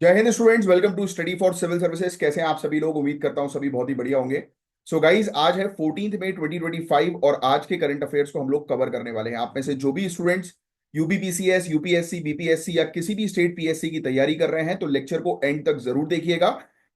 जय Hind students, welcome to study for civil services. कैसे हैं आप सभी लोग? उम्मीद करता हूं सभी बहुत ही बढ़िया होंगे। सो गाइज, आज है 14 मई 2025 और आज के करंट अफेयर्स को हम लोग कवर करने वाले हैं। आप में से जो भी स्टूडेंट्स यूपीपीसीएस, यूपीएससी, बीपीएससी या किसी भी स्टेट पीएससी की तैयारी कर रहे हैं तो लेक्चर को एंड तक जरूर देखिएगा,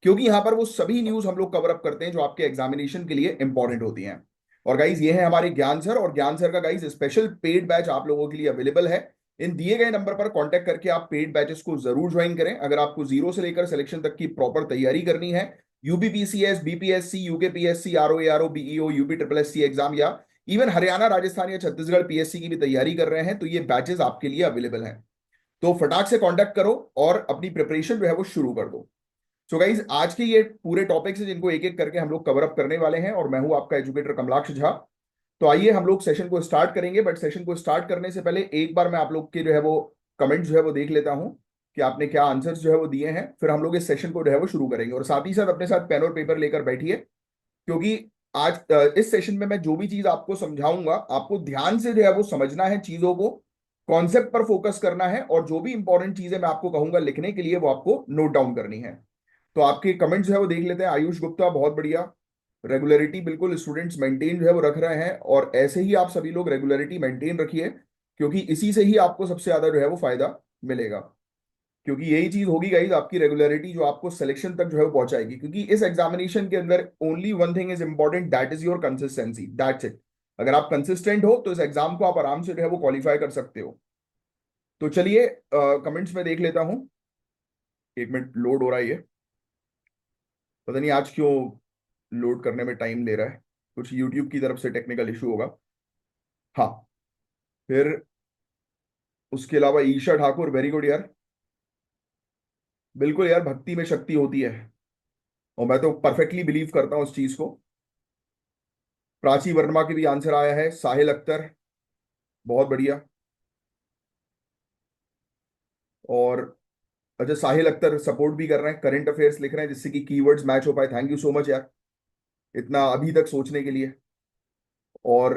क्योंकि यहाँ पर वो सभी न्यूज हम लोग कवर अप करते हैं जो आपके एग्जामिनेशन के लिए इंपॉर्टेंट होती हैं। और गाइज, ये है हमारे ज्ञान सर, और ज्ञान सर का गाइज स्पेशल पेड बैच आप लोगों के लिए अवेलेबल है। इन दिए गए नंबर पर कांटेक्ट करके आप पेड बैचेस को जरूर ज्वाइन करें अगर आपको जीरो से लेकर सिलेक्शन तक की प्रॉपर तैयारी करनी है। UBPCS, BPSC, UKPSC, RO BEO, UP triple SC exam या इवन हरियाणा, राजस्थान या छत्तीसगढ़ पीएससी की भी तैयारी कर रहे हैं तो ये बैचेस आपके लिए अवेलेबल हैं। तो फटाक से कांटेक्ट करो और अपनी प्रिपरेशन जो है वो शुरू कर दो। सो गाइज, आज के ये पूरे टॉपिक्स हैं जिनको एक एक करके हम लोग कवर अप करने वाले हैं, और मैं हूं आपका एजुकेटर कमलाक्ष झा। तो आइए हम लोग सेशन को स्टार्ट करेंगे, बट सेशन को स्टार्ट करने से पहले एक बार मैं आप लोग के जो है वो कमेंट जो है वो देख लेता हूं कि आपने क्या आंसर्स जो है वो दिए हैं। फिर हम लोग इस सेशन को जो है वो शुरू करेंगे, और साथ ही साथ अपने साथ पेन और पेपर लेकर बैठिए, क्योंकि आज इस सेशन में मैं जो भी चीज आपको समझाऊंगा आपको ध्यान से जो है वो समझना है, चीजों को कॉन्सेप्ट पर फोकस करना है, और जो भी इंपॉर्टेंट चीजें मैं आपको कहूंगा लिखने के लिए वो आपको नोट डाउन करनी है। तो आपके कमेंट जो है वो देख लेते हैं। आयुष गुप्ता, बहुत बढ़िया। रेगुलरिटी बिल्कुल स्टूडेंट्स मेंटेन जो है वो रख रहे हैं, और ऐसे ही आप सभी लोग रेगुलरिटी मेंटेन रखिए, क्योंकि इसी से ही आपको सबसे ज्यादा जो है वो फायदा मिलेगा। क्योंकि यही चीज होगी गाइज, आपकी रेगुलरिटी जो आपको सिलेक्शन तक जो है वो पहुंचाएगी, क्योंकि इस एग्जामिनेशन के अंदर only one thing is important, that is your consistency, that's it. अगर आप कंसिस्टेंट हो तो इस एग्जाम को आप आराम से जो है वो क्वालिफाई कर सकते हो। तो चलिए कमेंट्स में देख लेता हूँ। एक मिनट, लोड हो रहा है ये, पता नहीं आज क्यों लोड करने में टाइम ले रहा है। कुछ यूट्यूब की तरफ से टेक्निकल इशू होगा। हाँ, फिर उसके अलावा ईशा ठाकुर, वेरी गुड यार। बिल्कुल यार, भक्ति में शक्ति होती है, और मैं तो परफेक्टली बिलीव करता हूँ उस चीज को। प्राची वर्मा की भी आंसर आया है। साहिल अख्तर, बहुत बढ़िया। और अच्छा, साहिल अख्तर सपोर्ट भी कर रहे हैं, करंट अफेयर्स लिख रहे हैं जिससे कि कीवर्ड्स मैच हो पाए। थैंक यू सो मच यार, इतना अभी तक सोचने के लिए। और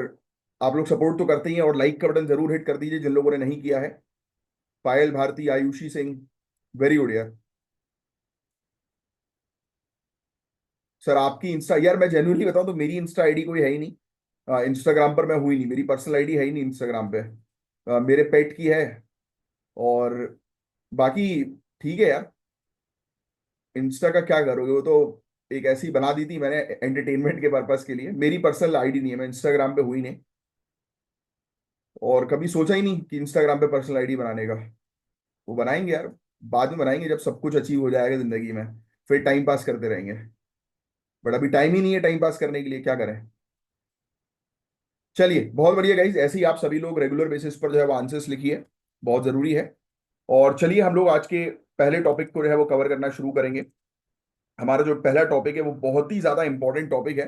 आप लोग सपोर्ट तो करते ही हैं, और लाइक का बटन जरूर हिट कर दीजिए जिन लोगों ने नहीं किया है। पायल भारती, आयुषी सिंह, वेरी गुड यार। सर आपकी इंस्टा, यार मैं जेन्युइनली बताऊं तो मेरी इंस्टा आईडी कोई है ही नहीं। इंस्टाग्राम पर मैं हुई नहीं, मेरी पर्सनल आईडी है ही नहीं इंस्टाग्राम पे। मेरे पेट की है। और बाकी ठीक है यार, इंस्टा का क्या करोगे, वो तो एक ऐसी बना दी थी मैंने एंटरटेनमेंट के पर्पस के लिए। मेरी पर्सनल आईडी नहीं है, मैं इंस्टाग्राम पे हुई नहीं, और कभी सोचा ही नहीं कि इंस्टाग्राम पे पर्सनल आईडी बनाने का। वो बनाएंगे यार, बाद में बनाएंगे जब सब कुछ अचीव हो जाएगा जिंदगी में, फिर टाइम पास करते रहेंगे। बट अभी टाइम ही नहीं है टाइम पास करने के लिए, क्या करें। चलिए, बहुत बढ़िया गाइज, ऐसे ही आप सभी लोग रेगुलर बेसिस पर जो है वो आंसर्स लिखिए, बहुत जरूरी है। और चलिए हम लोग आज के पहले टॉपिक को जो है वो कवर करना शुरू करेंगे। हमारा जो पहला टॉपिक है वो बहुत ही ज्यादा इंपॉर्टेंट टॉपिक है,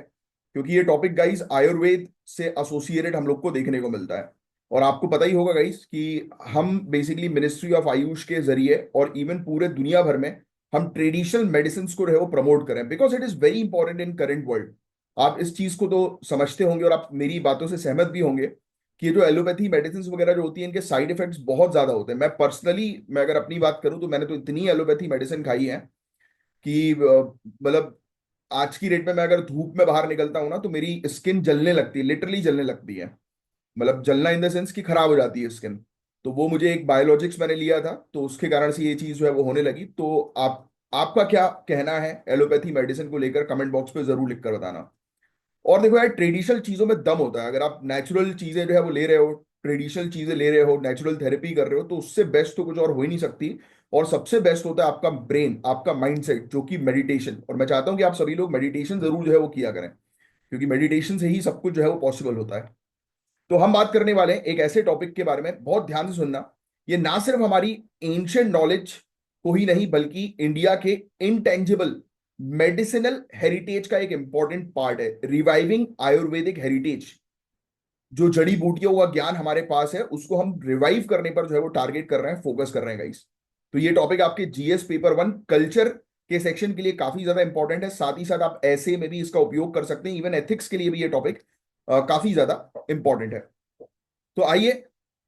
क्योंकि ये टॉपिक गाइज आयुर्वेद से एसोसिएटेड हम लोग को देखने को मिलता है। और आपको पता ही होगा गाइज कि हम बेसिकली मिनिस्ट्री ऑफ आयुष के जरिए और इवन पूरे दुनिया भर में हम ट्रेडिशनल मेडिसिन को जो है वो प्रमोट करें, because it is very important in current world. आप इस चीज को तो समझते होंगे, और आप मेरी बातों से सहमत भी होंगे कि ये जो एलोपैथी मेडिसिन वगैरह जो होती है इनके साइड इफेक्ट्स बहुत ज्यादा होते हैं। मैं पर्सनली, मैं अगर अपनी बात करूं तो मैंने तो इतनी एलोपैथी मेडिसिन खाई है कि मतलब आज की डेट में मैं अगर धूप में बाहर निकलता हूँ ना तो मेरी स्किन जलने लगती है, लिटरली जलने लगती है। मतलब जलना इन द सेंस कि खराब हो जाती है स्किन। तो वो मुझे एक बायोलॉजिक्स मैंने लिया था, तो उसके कारण से ये चीज जो है वो होने लगी। तो आपका क्या कहना है एलोपैथी मेडिसिन को लेकर, कमेंट बॉक्स पे जरूर लिखकर बताना। और देखो यार, ट्रेडिशनल चीजों में दम होता है। अगर आप नेचुरल चीजें जो है वो ले रहे हो, ट्रेडिशनल चीजें ले रहे हो, नेचुरल थेरेपी कर रहे हो, तो उससे बेस्ट तो कुछ और हो ही नहीं सकती। और सबसे बेस्ट होता है आपका ब्रेन, आपका माइंडसेट, जो कि मेडिटेशन। और मैं चाहता हूं कि आप सभी लोग मेडिटेशन जरूर जो है वो किया करें, क्योंकि मेडिटेशन से ही सब कुछ जो है वो पॉसिबल होता है। तो हम बात करने वाले हैं एक ऐसे टॉपिक के बारे में, बहुत ध्यान से सुनना। ये ना सिर्फ हमारी एंशियंट नॉलेज को ही नहीं, बल्कि इंडिया के इनटेंजिबल मेडिसिनल हेरिटेज का एक इंपॉर्टेंट पार्ट है। रिवाइविंग आयुर्वेदिक हेरिटेज, जो जड़ी बूटियों का ज्ञान हमारे पास है उसको हम रिवाइव करने पर जो है वो टारगेट कर रहे हैं, फोकस कर रहे हैं गाइस। तो ये टॉपिक आपके जीएस पेपर 1 कल्चर के सेक्शन के लिए काफी ज्यादा इंपॉर्टेंट है। साथ ही साथ आप ऐसे में भी इसका उपयोग कर सकते हैं, इवन एथिक्स के लिए भी ये टॉपिक काफी ज्यादा इंपॉर्टेंट है। तो आइए,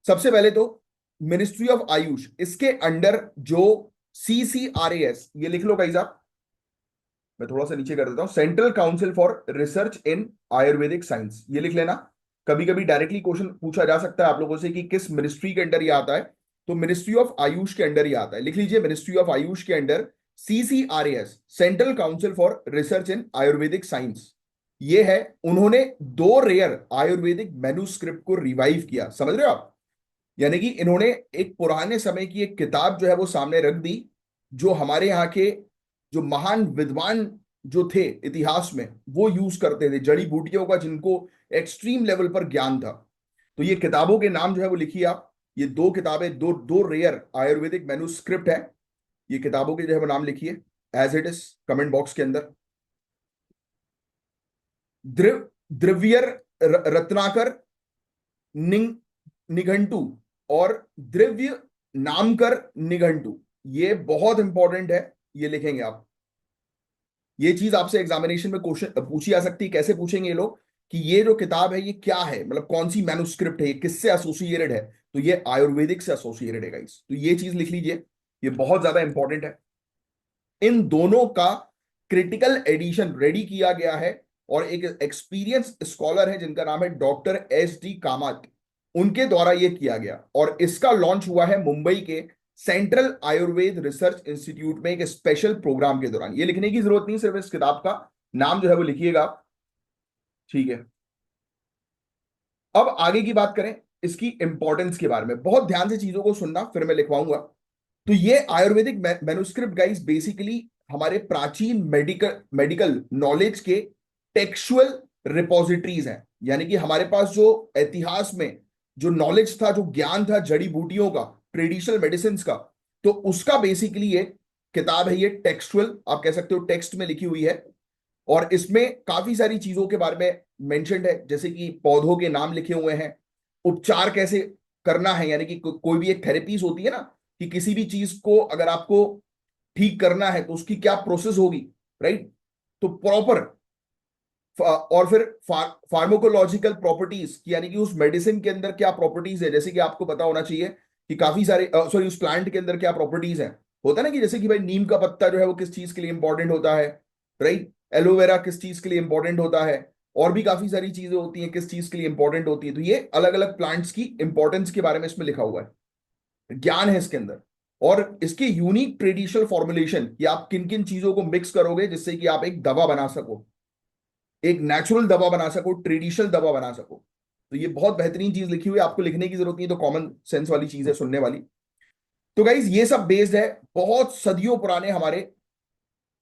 सबसे पहले तो मिनिस्ट्री ऑफ आयुष, इसके अंडर जो CCRAS, ये लिख लो गाइस आप। मैं थोड़ा सा नीचे कर देता हूं, central council for research in Ayurvedic science, ये लिख लेना। कभी कभी डायरेक्टली क्वेश्चन पूछा जा सकता है आप लोगों से कि किस मिनिस्ट्री के अंडर ये आता है, तो मिनिस्ट्री ऑफ आयुष के अंडर ये आता है, लिख लीजिए मिनिस्ट्री ऑफ आयुष के under CCRAS, central council for research in Ayurvedic science, ये है। उन्होंने दो रेयर आयुर्वेदिक मैन्युस्क्रिप्ट को रिवाइव किया, समझ रहे हो आप? यानी कि इन्होंने एक पुराने समय की एक किताब जो है वो सामने रख दी, जो हमारे यहाँ के जो महान विद्वान जो थे इतिहास में, वो यूज करते थे जड़ी बूटियों का, जिनको एक्सट्रीम लेवल पर ज्ञान था। तो ये किताबों के नाम जो है वो लिखिए आप। ये दो किताबें, दो दो रेयर आयुर्वेदिक मैन्युस्क्रिप्ट है, ये किताबों के जो है वो नाम लिखिए as it is comment box के अंदर। द्रव्यर रत्नाकर निघंटु और द्रव्य नामकर निघंटु, ये बहुत इंपॉर्टेंट है, ये लिखेंगे आप। ये चीज आपसे एग्जामिनेशन में क्वेश्चन पूछी जा सकती है। कैसे पूछेंगे ये लोग कि ये जो किताब है ये क्या है, मतलब कौन सी मैन्युस्क्रिप्ट है, ये किससे एसोसिएटेड है, तो ये आयुर्वेदिक से एसोसिएटेड है गाइस, तो ये चीज लिख लीजिए, ये बहुत ज्यादा इंपॉर्टेंट है। इन दोनों का क्रिटिकल एडिशन रेडी किया गया है, और एक एक्सपीरियंस स्कॉलर है जिनका नाम है डॉक्टर SD कामत, उनके द्वारा यह किया गया, और इसका लॉन्च हुआ है मुंबई के सेंट्रल आयुर्वेद रिसर्च इंस्टीट्यूट में एक स्पेशल प्रोग्राम के दौरान। ये लिखने की जरूरत नहीं, सिर्फ इस किताब का नाम जो है वो लिखिएगा, ठीक है। अब आगे की बात करें इसकी इंपॉर्टेंस के बारे में, बहुत ध्यान से चीजों को सुनना, फिर मैं लिखवाऊंगा। तो ये आयुर्वेदिक मैन्युस्क्रिप्ट गाइस बेसिकली हमारे प्राचीन मेडिकल मेडिकल नॉलेज के टेक्सुअल रिपोजिटरीज हैं, यानी कि हमारे पास जो इतिहास में जो नॉलेज था, जो ज्ञान था जड़ी बूटियों का, ट्रेडिशनल मेडिसिन का, तो उसका बेसिकली ये किताब है, ये टेक्सुअल आप कह सकते हो, टेक्स्ट में लिखी हुई है। और इसमें काफी सारी चीजों के बारे में मेंशन्ड है, जैसे कि पौधों के नाम लिखे हुए हैं, उपचार कैसे करना है, यानी कि कोई भी एक थेरेपीज होती है ना, कि किसी भी चीज को अगर आपको ठीक करना है तो उसकी क्या प्रोसेस होगी, राइट? तो प्रॉपर, और फिर फार्माकोलॉजिकल प्रॉपर्टीज, यानी कि उस मेडिसिन के अंदर क्या प्रॉपर्टीज है, जैसे कि आपको पता होना चाहिए कि काफी सारे सॉरी उस प्लांट के अंदर क्या प्रॉपर्टीज हैं। होता है ना कि जैसे कि भाई नीम का पत्ता जो है वो किस चीज के लिए इंपॉर्टेंट होता है, राइट? एलोवेरा किस चीज के लिए इंपॉर्टेंट होता है, और भी काफी सारी चीजें होती हैं किस चीज के लिए इंपॉर्टेंट होती है। तो ये अलग अलग प्लांट्स की इंपॉर्टेंस के बारे में इसमें लिखा हुआ है, ज्ञान है इसके अंदर। और इसके यूनिक ट्रेडिशनल फॉर्मुलेशन कि आप किन किन चीजों को मिक्स करोगे जिससे कि आप एक दवा बना सको, एक नेचुरल दवा बना सको, ट्रेडिशनल दवा बना सको। तो ये बहुत बेहतरीन चीज लिखी हुई है, आपको लिखने की जरूरत नहीं, तो कॉमन सेंस वाली चीज है सुनने वाली। तो गाइज ये सब बेस्ड है बहुत सदियों पुराने हमारे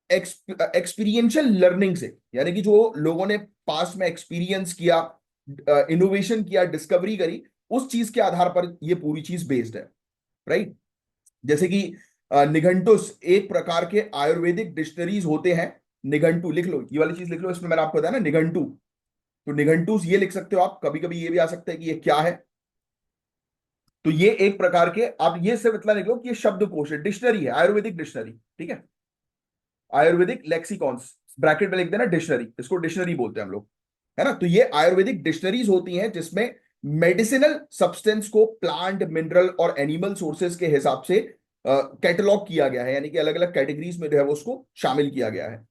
एक्सपीरियंशियल लर्निंग से, यानी कि जो लोगों ने पास्ट में एक्सपीरियंस किया, इनोवेशन किया, डिस्कवरी करी, उस चीज के आधार पर ये पूरी चीज बेस्ड है, राइट? जैसे कि निघंटुस एक प्रकार के आयुर्वेदिक डिक्शनरीज होते हैं। निघंटू लिख लो, ये वाली चीज लिख लो, इसमें मैंने आपको बताया ना निघंटू, तो निघंटूस ये लिख सकते हो आप। कभी कभी ये भी आ सकता है कि ये क्या है, तो ये एक प्रकार के, आप ये सिर्फ इतना लिख लो कि ये शब्दकोश है, डिक्शनरी है, आयुर्वेदिक डिक्शनरी, ठीक है? आयुर्वेदिक लेक्सिकॉन्स, ब्रैकेट में लिख देना डिक्शनरी, इसको डिक्शनरी बोलते हैं हम लोग, है ना? तो ये आयुर्वेदिक डिक्शनरीज होती हैं जिसमें मेडिसिनल सब्सटेंस को प्लांट, मिनरल और एनिमल सोर्सेज के हिसाब से कैटलॉग किया गया है, यानी कि अलग अलग कैटेगरीज में जो है वो उसको शामिल किया गया है।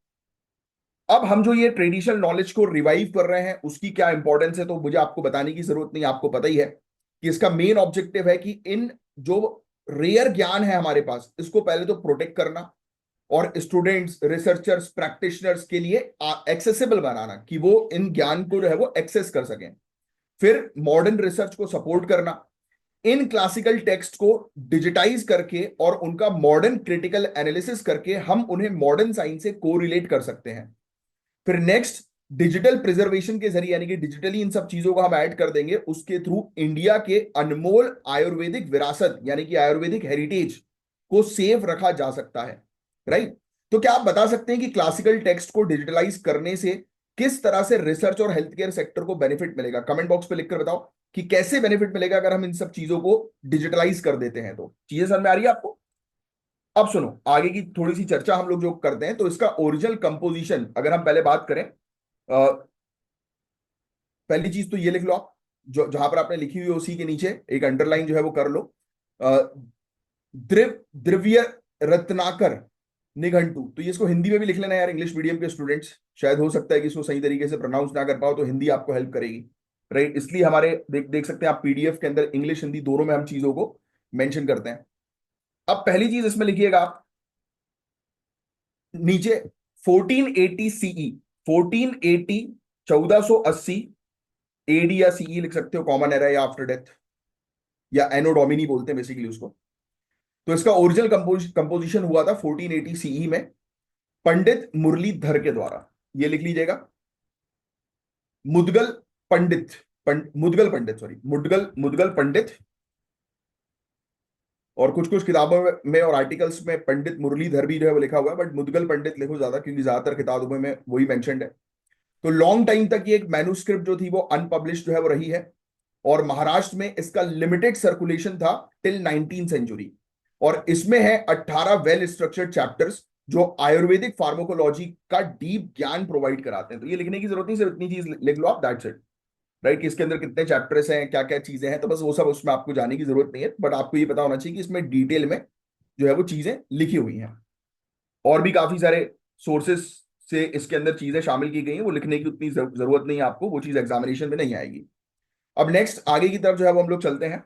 अब हम जो ये ट्रेडिशनल नॉलेज को रिवाइव कर रहे हैं उसकी क्या इंपॉर्टेंस है, तो मुझे आपको बताने की जरूरत नहीं, आपको पता ही है कि इसका मेन ऑब्जेक्टिव है कि इन जो रेयर ज्ञान है हमारे पास, इसको पहले तो प्रोटेक्ट करना, और स्टूडेंट्स, रिसर्चर्स, प्रैक्टिशनर्स के लिए एक्सेसिबल बनाना, कि वो इन ज्ञान को जो है वो एक्सेस कर सकें। फिर मॉडर्न रिसर्च को सपोर्ट करना, इन क्लासिकल टेक्स्ट को डिजिटाइज करके और उनका मॉडर्न क्रिटिकल एनालिसिस करके हम उन्हें मॉडर्न साइंस से कोरिलेट कर सकते हैं। फिर नेक्स्ट, डिजिटल प्रिजर्वेशन के जरिए, यानी कि डिजिटली इन सब चीजों को हम ऐड कर देंगे, उसके थ्रू इंडिया के अनमोल आयुर्वेदिक विरासत यानी कि आयुर्वेदिक हेरिटेज को सेव रखा जा सकता है, राइट? तो क्या आप बता सकते हैं कि क्लासिकल टेक्स्ट को डिजिटलाइज करने से किस तरह से रिसर्च और हेल्थ केयर सेक्टर को बेनिफिट मिलेगा? कमेंट बॉक्स पे लिखकर बताओ कि कैसे बेनिफिट मिलेगा अगर हम इन सब चीजों को डिजिटलाइज कर देते हैं। तो चीजें समझ में आ रही है आपको? अब सुनो आगे की थोड़ी सी चर्चा हम लोग जो करते हैं, तो इसका ओरिजिनल कंपोजिशन अगर हम पहले बात करें, पहली चीज तो ये लिख लो आप, जो जहां पर आपने लिखी हुई है उसी के नीचे एक अंडरलाइन जो है वो कर लो। द्रव्य रत्नाकर निघंटू। तो ये इसको हिंदी में भी लिख लेना यार, इंग्लिश मीडियम के स्टूडेंट्स, शायद हो सकता है कि इसको सही तरीके से प्रोनाउंस ना कर पाओ, तो हिंदी आपको हेल्प करेगी। राइट, इसलिए हमारे देख देख सकते हैं आप पीडीएफ के अंदर इंग्लिश हिंदी दोनों में हम चीजों को मेंशन करते हैं। अब पहली चीज इसमें लिखिएगा आप नीचे 1480 सीई, 1480, 1480 एडी या सीई लिख सकते हो, कॉमन एरा या आफ्टर डेथ, या एनो डोमिनी बोलते हैं बेसिकली उसको। तो इसका ओरिजिनल कंपोजिशन हुआ था 1480 सीई में पंडित मुरलीधर के द्वारा। ये लिख लीजिएगा, मुदगल पंडित, मुदगल पंडित, सॉरी, मुदगल मुदगल पंडित। और कुछ कुछ किताबों में और आर्टिकल्स में पंडित मुरलीधर भी जो है वो लिखा हुआ है, बट मुदगल पंडित लिखो ज्यादा, क्योंकि ज्यादातर किताबों में वही मेंशन्ड है। तो लॉन्ग टाइम तक ये एक मैन्युस्क्रिप्ट जो थी वो अनपब्लिश्ड जो है वो रही है, और महाराष्ट्र में इसका लिमिटेड सर्कुलेशन था टिल 19 सेंचुरी। और इसमें है 18 वेल स्ट्रक्चर्ड चैप्टर्स जो आयुर्वेदिक फार्माकोलॉजी का डीप ज्ञान प्रोवाइड कराते हैं। तो ये लिखने की जरूरत नहीं, सिर्फ इतनी चीज लिख लो आप, दैट्स इट। राइट, कि इसके अंदर कितने चैप्टर्स हैं, क्या क्या चीजें हैं, तो बस वो सब उसमें आपको जाने की जरूरत नहीं है, बट आपको ये पता होना चाहिए कि इसमें डिटेल में जो है वो चीजें लिखी हुई हैं। और भी काफी सारे सोर्सेस से इसके अंदर चीजें शामिल की गई हैं, वो लिखने की उतनी जरूरत नहीं है आपको, वो चीज एग्जामिनेशन में नहीं आएगी। अब नेक्स्ट आगे की तरफ जो है वो हम लोग चलते हैं।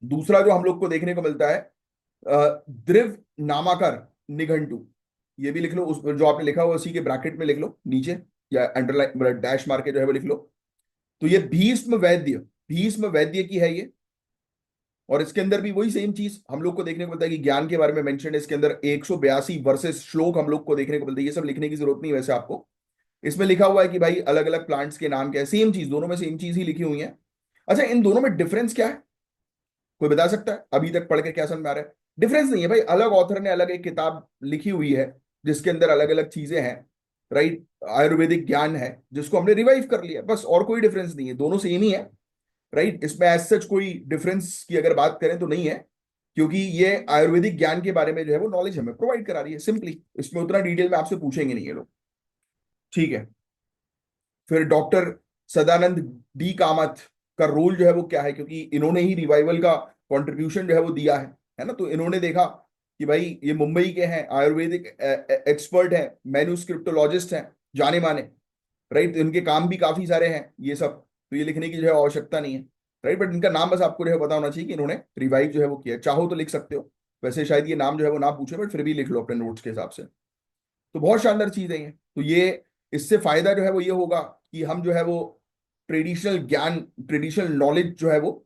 दूसरा जो हम लोग को देखने को मिलता है द्रिव नामाकर निघंटु। ये भी लिख लो, उस जो आपने लिखा हुआ उसी के ब्रैकेट में लिख लो नीचे, या अंडरलाइन डैश मार के जो है वो लिख लो। तो ये भीष्म वैद्य की है ये। और इसके अंदर भी वही सेम चीज हम लोग को देखने को मिलता है कि ज्ञान के बारे में मेंशन है इसके अंदर, 182 वर्सेस श्लोक हम लोग को देखने को मिलता है। ये सब लिखने की जरूरत नहीं है वैसे आपको। इसमें लिखा हुआ है कि भाई अलग अलग प्लांट्स के नाम क्या है, सेम चीज, दोनों में सेम चीज ही लिखी हुई है। अच्छा, इन दोनों में डिफरेंस क्या है, कोई बता सकता है? अभी तक पढ़ के क्या समझ में आ रहा है? डिफरेंस नहीं है भाई, अलग ऑथर ने अलग एक किताब लिखी हुई है जिसके अंदर अलग अलग चीजें हैं। राइट, आयुर्वेदिक ज्ञान है जिसको हमने रिवाइव कर लिया, बस, और कोई डिफरेंस नहीं है, दोनों सेम ही है। राइट, इसमें एज सच कोई डिफरेंस की अगर बात करें तो नहीं है, क्योंकि ये आयुर्वेदिक ज्ञान के बारे में जो है वो नॉलेज हमें प्रोवाइड करा रही है सिंपली। इसमें उतना डिटेल में आपसे पूछेंगे नहीं ये लोग, ठीक है। फिर डॉक्टर सदानंद डी कामत का रोल जो है वो क्या है, क्योंकि इन्होंने ही रिवाइवल का कंट्रीब्यूशन जो है वो दिया है ना। तो इन्होंने देखा कि भाई ये मुंबई के हैं, आयुर्वेदिक एक्सपर्ट हैं, मैन्युस्क्रिप्टोलॉजिस्ट हैं, जाने माने। राइट, तो इनके काम भी काफी सारे हैं ये सब, तो ये लिखने की जो है आवश्यकता नहीं है। राइट, बट इनका नाम बस आपको जो है पता होना चाहिए कि इन्होंने रिवाइव जो है वो किया। चाहो तो लिख सकते हो, वैसे शायद ये नाम जो है वो ना पूछे, बट फिर भी लिख लो अपने नोट्स के हिसाब से। तो बहुत शानदार चीज है ये। तो ये, इससे फायदा जो है वो ये होगा कि हम जो है वो ट्रेडिशनल ज्ञान, ट्रेडिशनल नॉलेज जो है वो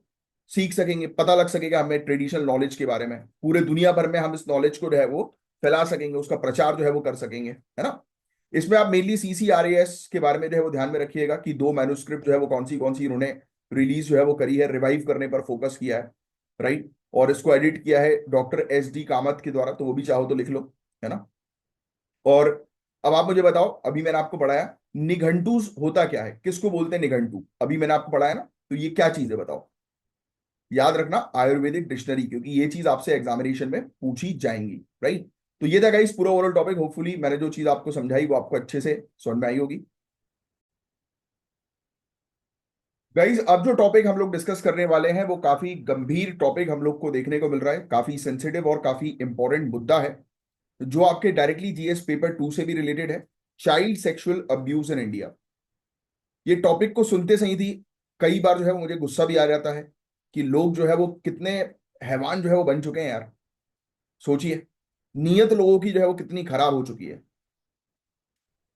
सीख सकेंगे, पता लग सकेगा हमें ट्रेडिशनल नॉलेज के बारे में, पूरे दुनिया भर में हम इस नॉलेज को जो है वो फैला सकेंगे, उसका प्रचार जो है वो कर सकेंगे, है ना। इसमें आप मेनली CCRAS के बारे में जो है वो ध्यान में रखिएगा कि दो मैन्युस्क्रिप्ट जो है वो कौन सी इन्होंने रिलीज जो है वो करी है, रिवाइव करने पर फोकस किया है। राइट, और इसको एडिट किया है डॉक्टर SD कामत के द्वारा, तो वो भी चाहो तो लिख लो, है ना। और अब आप मुझे बताओ, अभी मैंने आपको पढ़ाया निघंटू होता क्या है, किसको बोलते हैं निघंटू, अभी मैंने आपको पढ़ाया ना, तो ये क्या चीज है बताओ। याद रखना आयुर्वेदिक डिक्शनरी, क्योंकि ये चीज आपसे एग्जामिनेशन में पूछी जाएंगी। राइट, तो ये था गाइस पूरा ओवरऑल टॉपिक। होपफुली मैंने जो चीज आपको समझाई वो आपको अच्छे से समझ में आई होगी। गाइस, अब जो टॉपिक हम लोग डिस्कस करने वाले हैं वो काफी गंभीर टॉपिक हम लोग को देखने को मिल रहा है, काफी सेंसिटिव और काफी इंपॉर्टेंट मुद्दा है, जो आपके डायरेक्टली GS पेपर 2 से भी रिलेटेड है। Child sexual abuse in India. ये टॉपिक को सुनते सही थी कई बार जो है वो मुझे गुस्सा भी आ जाता है कि लोग जो है वो कितने हैवान जो है वो बन चुके हैं यार। सोचिए, नीयत लोगों की जो है वो कितनी खराब हो चुकी है।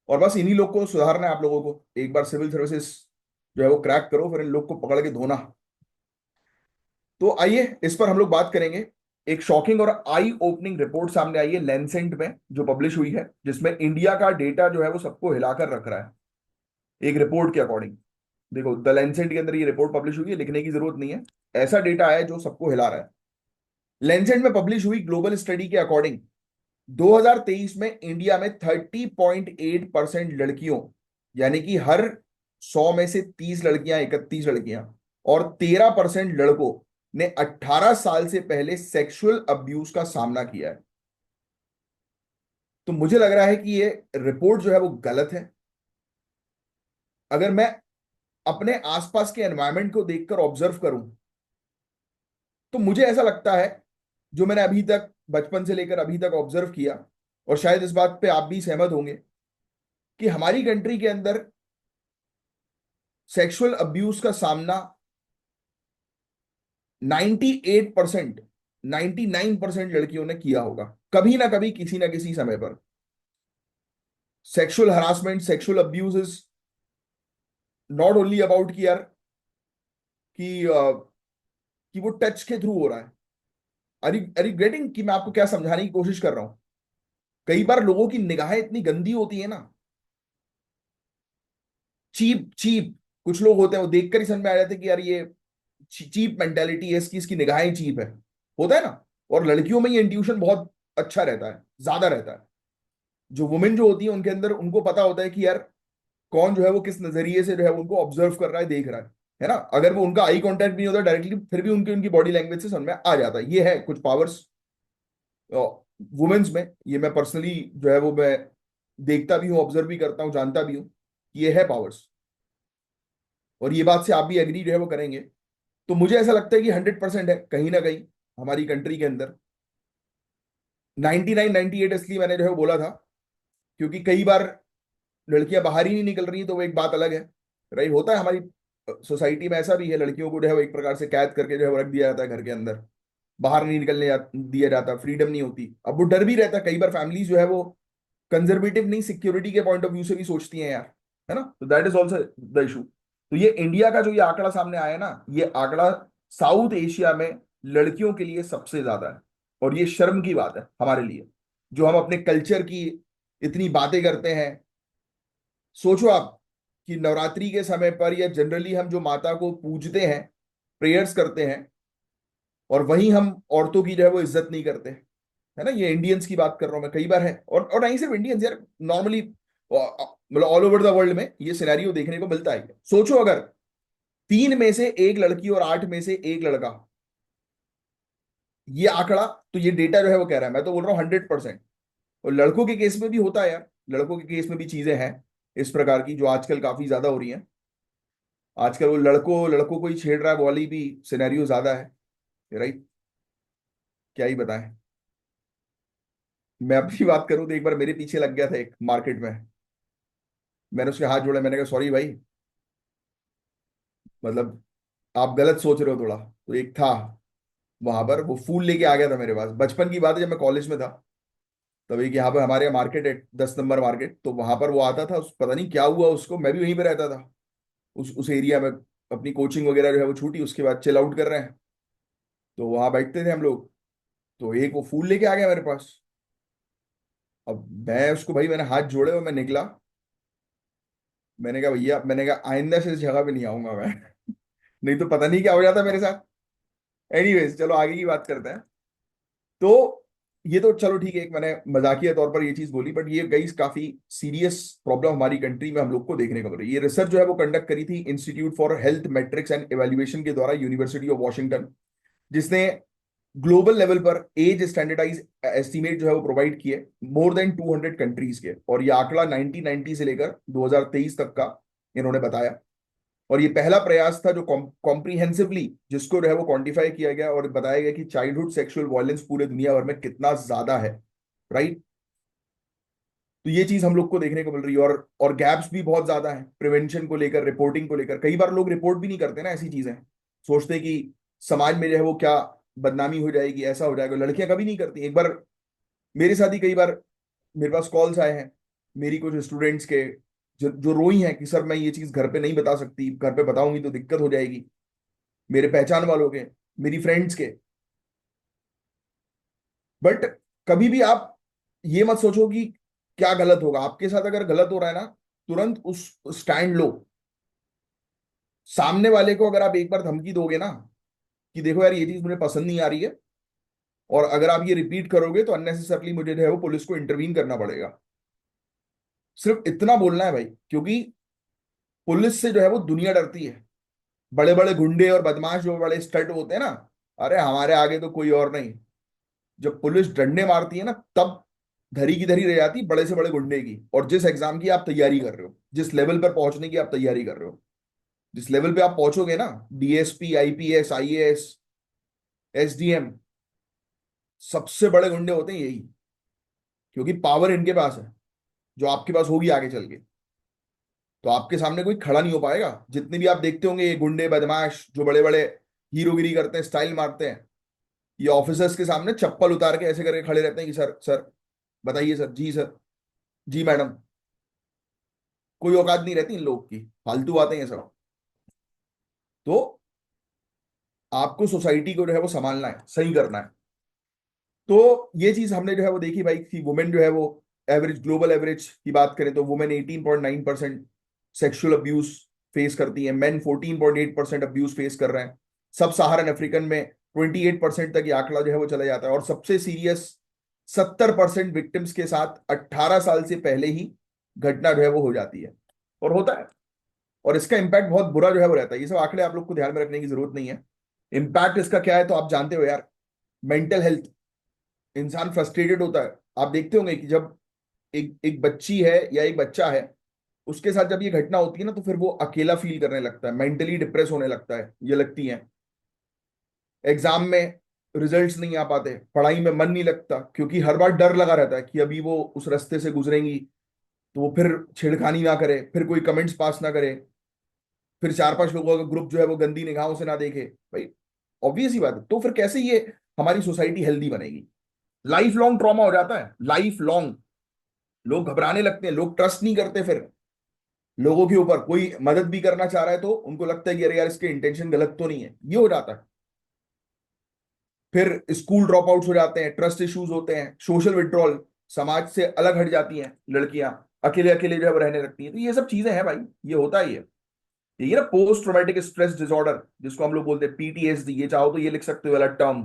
और बस इन्हीं लोग को सुधारना है आप लोगों को। एक बार सिविल सर्विसेज जो है वो क्रैक करो, फिर इन लोग को पकड़ के धोना। तो आइए इस पर हम लोग बात करेंगे। एक शॉकिंग और आई ओपनिंग रिपोर्ट सामने आई है लैंसेंट में, जो पब्लिश हुई है, जिसमें इंडिया का डेटा जो है वो सबको हिलाकर रख रहा है एक रिपोर्ट के अकॉर्डिंग। देखो, द लैंसेट के अंदर ये रिपोर्ट पब्लिश हुई है, लिखने की जरूरत नहीं है, ऐसा डेटा है जो सबको हिला रहा है। लैंसेट में पब्लिश हुई ग्लोबल स्टडी के अकॉर्डिंग 2023 में इंडिया में 30.8% लड़कियों, यानी कि हर 100 में से 30 लड़कियां, 31 लड़कियां, और 13% लड़कों ने 18 साल से पहले सेक्सुअल अब्यूज का सामना किया है। तो मुझे लग रहा है कि ये रिपोर्ट जो है वो गलत है। अगर मैं अपने आसपास के एनवायरनमेंट को देखकर ऑब्जर्व करूं तो मुझे ऐसा लगता है जो मैंने अभी तक बचपन से लेकर अभी तक ऑब्जर्व किया, और शायद इस बात पे आप भी सहमत होंगे, कि हमारी कंट्री के अंदर सेक्सुअल अब्यूज का सामना 98%, 99% लड़कियों ने किया होगा कभी ना कभी, किसी ना किसी समय पर। Sexual harassment, sexual abuse is not only about कि यार कि वो टच के थ्रू हो रहा है। अरे गेटिंग कि मैं आपको क्या समझाने की कोशिश कर रहा हूं। कई बार लोगों की निगाहें इतनी गंदी होती है ना, चीप चीप। कुछ लोग होते हैं वो देखकर ही समझ में आ जाते हैं कि यार ये चीप मेंटेलिटी है इसकी, इसकी निगाहें चीप है, होता है ना। और लड़कियों में ये इंट्यूशन बहुत अच्छा रहता है, ज्यादा रहता है। जो वुमेन जो होती है उनके अंदर, उनको पता होता है कि यार कौन जो है वो किस नजरिए से जो है उनको ऑब्जर्व कर रहा है, देख रहा है ना। अगर वो उनका आई कांटेक्ट नहीं होता डायरेक्टली, फिर भी उनकी उनकी बॉडी लैंग्वेज से समझ में आ जाता है। ये है कुछ पावर्स वुमेन्स में। ये मैं पर्सनली जो है वो मैं देखता भी हूँ, ऑब्जर्व भी करता हूँ, जानता भी हूँ कि ये है पावर्स। और ये बात से आप भी एग्री जो है वो करेंगे। तो मुझे ऐसा लगता है कि 100% है कहीं ना कहीं हमारी कंट्री के अंदर। 99, 98 इसलिए मैंने जो है वो बोला था, क्योंकि कई बार लड़कियां बाहर ही नहीं निकल रही, तो वो एक बात अलग है। राइट, होता है हमारी सोसाइटी में, ऐसा भी है। लड़कियों को जो है वो एक प्रकार से कैद करके जो है वो रख दिया जाता है घर के अंदर, बाहर नहीं निकलने दिया जाता, फ्रीडम नहीं होती। अब वो डर भी रहता है, कई बार फैमिलीज जो है वो कंजर्वेटिव नहीं, सिक्योरिटी के पॉइंट ऑफ व्यू से भी सोचती हैं यार, है ना। तो that is also the issue. तो ये इंडिया का जो ये आंकड़ा सामने आया ना, ये आंकड़ा साउथ एशिया में लड़कियों के लिए सबसे ज्यादा है। और ये शर्म की बात है हमारे लिए, जो हम अपने कल्चर की इतनी बातें करते हैं। सोचो आप कि नवरात्रि के समय पर या जनरली हम जो माता को पूजते हैं, प्रेयर्स करते हैं, और वहीं हम औरतों की जो है वो इज्जत नहीं करते, है ना। ये इंडियंस की बात कर रहा हूं मैं, कई बार है। और नहीं सिर्फ इंडियंस यार, नॉर्मली मतलब ऑल ओवर द वर्ल्ड में ये सिनेरियो देखने को मिलता है। सोचो अगर 3 में से 1 लड़की और 8 में से 1 लड़का, ये आंकड़ा, तो ये डेटा जो है वो कह रहा है, मैं तो बोल रहा हूँ 100%। और लड़कों के केस में भी होता है यार, लड़कों के केस में भी चीजें हैं इस प्रकार की, जो आजकल काफी ज्यादा हो रही हैं। आजकल वो लड़कों लड़कों को ही छेड़ रहा है, वो वाली भी सिनेरियो ज्यादा है। राइट, क्या ही बताएं। मैं अपनी बात करूं तो एक बार मेरे पीछे लग गया था एक मार्केट में। मैंने उसके हाथ जोड़े, मैंने कहा सॉरी भाई, मतलब आप गलत सोच रहे हो थोड़ा। तो एक था वहां पर, वो फूल लेके आ गया था मेरे पास। बचपन की बात है, जब मैं कॉलेज में था। तब एक यहाँ पर हमारे यहाँ मार्केट है, 10 नंबर मार्केट, तो वहां पर वो आता था। पता नहीं क्या हुआ उसको, मैं भी वहीं पे रहता था उस एरिया में। अपनी कोचिंग वगैरह जो है वो छूटी, उसके बाद चिल आउट कर रहे हैं, तो वहां बैठते थे हम लोग। तो एक वो फूल लेके आ गया मेरे पास। अब मैं उसको भाई, मैंने हाथ जोड़े और मैं निकला। मैंने कहा भैया, मैंने कहा आइंदा से इस जगह पे नहीं आऊंगा मैं। नहीं तो पता नहीं क्या हो जाता मेरे साथ। एनीवेज, चलो आगे की बात करते हैं। तो ये तो चलो ठीक है, एक मैंने मजाकिया तौर पर ये चीज बोली, बट ये गई काफी सीरियस प्रॉब्लम हमारी कंट्री में हम लोग को देखने को मिल रही है। ये रिसर्च जो है वो कंडक्ट करी थी institute for health matrix and evaluation के द्वारा, यूनिवर्सिटी ऑफ वॉशिंगटन, जिसने ग्लोबल लेवल पर एज स्टैंडर्डाइज एस्टीमेट जो है वो प्रोवाइड किए मोर देन 200 कंट्रीज के। और ये आंकड़ा 1990 से लेकर 2023 तक का इन्होंने बताया। और ये पहला प्रयास था जो कॉम्प्रिहेंसिवली, जिसको जो है वो क्वांटिफाई किया गया और बताया गया कि चाइल्डहुड सेक्सुअल वायलेंस पूरे दुनिया भर में कितना ज्यादा है। राइट। तो ये चीज हम लोग को देखने को मिल रही है। और गैप्स भी बहुत ज्यादा है प्रिवेंशन को लेकर, रिपोर्टिंग को लेकर। कई बार लोग रिपोर्ट भी नहीं करते ना ऐसी चीजें, सोचते हैं कि समाज में जो है वो क्या बदनामी हो जाएगी, ऐसा हो जाएगा। लड़कियां कभी नहीं करती। एक बार मेरे साथ ही कई बार मेरे पास कॉल्स आए हैं मेरी कुछ स्टूडेंट्स के, जो रोई हैं कि सर मैं ये चीज घर पे नहीं बता सकती, घर पे बताऊंगी तो दिक्कत हो जाएगी, मेरे पहचान वालों के, मेरी फ्रेंड्स के। बट कभी भी आप ये मत सोचो कि क्या गलत होगा आपके साथ। अगर गलत हो रहा है ना, तुरंत उस स्टैंड लो। सामने वाले को अगर आप एक बार धमकी दोगे ना कि देखो यार ये चीज मुझे पसंद नहीं आ रही है, और अगर आप ये रिपीट करोगे तो अननेसेसरली मुझे जो है वो पुलिस को इंटरवीन करना पड़ेगा। सिर्फ इतना बोलना है भाई, क्योंकि पुलिस से जो है वो दुनिया डरती है। बड़े बड़े गुंडे और बदमाश जो बड़े स्टंट होते हैं ना, अरे हमारे आगे तो कोई और नहीं। जब पुलिस डंडे मारती है ना, तब धरी की धरी रह जाती बड़े से बड़े गुंडे की। और जिस एग्जाम की आप तैयारी कर रहे हो, जिस लेवल पर पहुंचने की आप तैयारी कर रहे हो, जिस लेवल पे आप पहुंचोगे ना, डीएसपी, आईपीएस, आईएएस, एसडीएम, सबसे बड़े गुंडे होते हैं यही, क्योंकि पावर इनके पास है, जो आपके पास होगी आगे चल के। तो आपके सामने कोई खड़ा नहीं हो पाएगा। जितने भी आप देखते होंगे ये गुंडे बदमाश जो बड़े बड़े हीरोगिरी करते हैं, स्टाइल मारते हैं, ये ऑफिसर्स के सामने चप्पल उतार के ऐसे करके खड़े रहते हैं कि सर सर बताइए सर, जी सर, जी मैडम। कोई औकात नहीं रहती इन लोग की, फालतू बातें हैं सब। तो आपको सोसाइटी को जो है वो संभालना है, सही करना है। तो ये चीज हमने जो है वो देखी भाई कि वुमेन जो है वो एवरेज, ग्लोबल एवरेज की बात करें तो वुमेन 18.9% सेक्सुअल अब्यूज फेस करती है, मेन 14.8% अब्यूज फेस कर रहे हैं। सब सहारन अफ्रीकन में 28% तक ये आंकड़ा जो है वो चला जाता है। और सबसे सीरियस 70% विक्टिम्स के साथ 18 साल से पहले ही घटना जो है वो हो जाती है और होता है। और इसका इम्पैक्ट बहुत बुरा जो है वो रहता है। ये सब आंकड़े आप लोग को ध्यान में रखने की जरूरत नहीं है। इम्पैक्ट इसका क्या है तो आप जानते हो यार, मेंटल हेल्थ। इंसान फ्रस्ट्रेटेड होता है। आप देखते होंगे कि जब एक एक बच्ची है या एक बच्चा है, उसके साथ जब ये घटना होती है ना, तो फिर वो अकेला फील करने लगता है, मेंटली डिप्रेस होने लगता है, ये लगती है। एग्जाम में रिजल्ट्स नहीं आ पाते, पढ़ाई में मन नहीं लगता, क्योंकि हर बार डर लगा रहता है कि अभी वो उस रास्ते से गुजरेंगी तो वो फिर छेड़खानी ना करे, फिर कोई कमेंट्स पास ना करे, फिर चार पांच लोगों का ग्रुप जो है वो गंदी निगाहों से ना देखे भाई। ऑब्वियस ही बात है। तो फिर कैसे ये हमारी सोसाइटी हेल्दी बनेगी? लाइफ लॉन्ग ट्रॉमा हो जाता है, लाइफ लॉन्ग। लोग घबराने लगते हैं, लोग ट्रस्ट नहीं करते फिर लोगों के ऊपर। कोई मदद भी करना चाह रहा है तो उनको लगता है कि अरे यार इसके इंटेंशन गलत तो नहीं है, ये हो जाता है। फिर स्कूल ड्रॉप आउट्स हो जाते हैं, ट्रस्ट इश्यूज होते हैं, सोशल विड्रॉल, समाज से अलग हट जाती हैं लड़कियां, अकेले अकेले जो है वो रहने लगती हैं। तो ये सब चीजें हैं भाई, ये होता ही है। ये ना पोस्ट ट्रोमेटिक स्ट्रेस डिसऑर्डर, जिसको हम लोग बोलते हैं पीटीएसडी, ये चाहो तो ये लिख सकते हो वाला टर्म,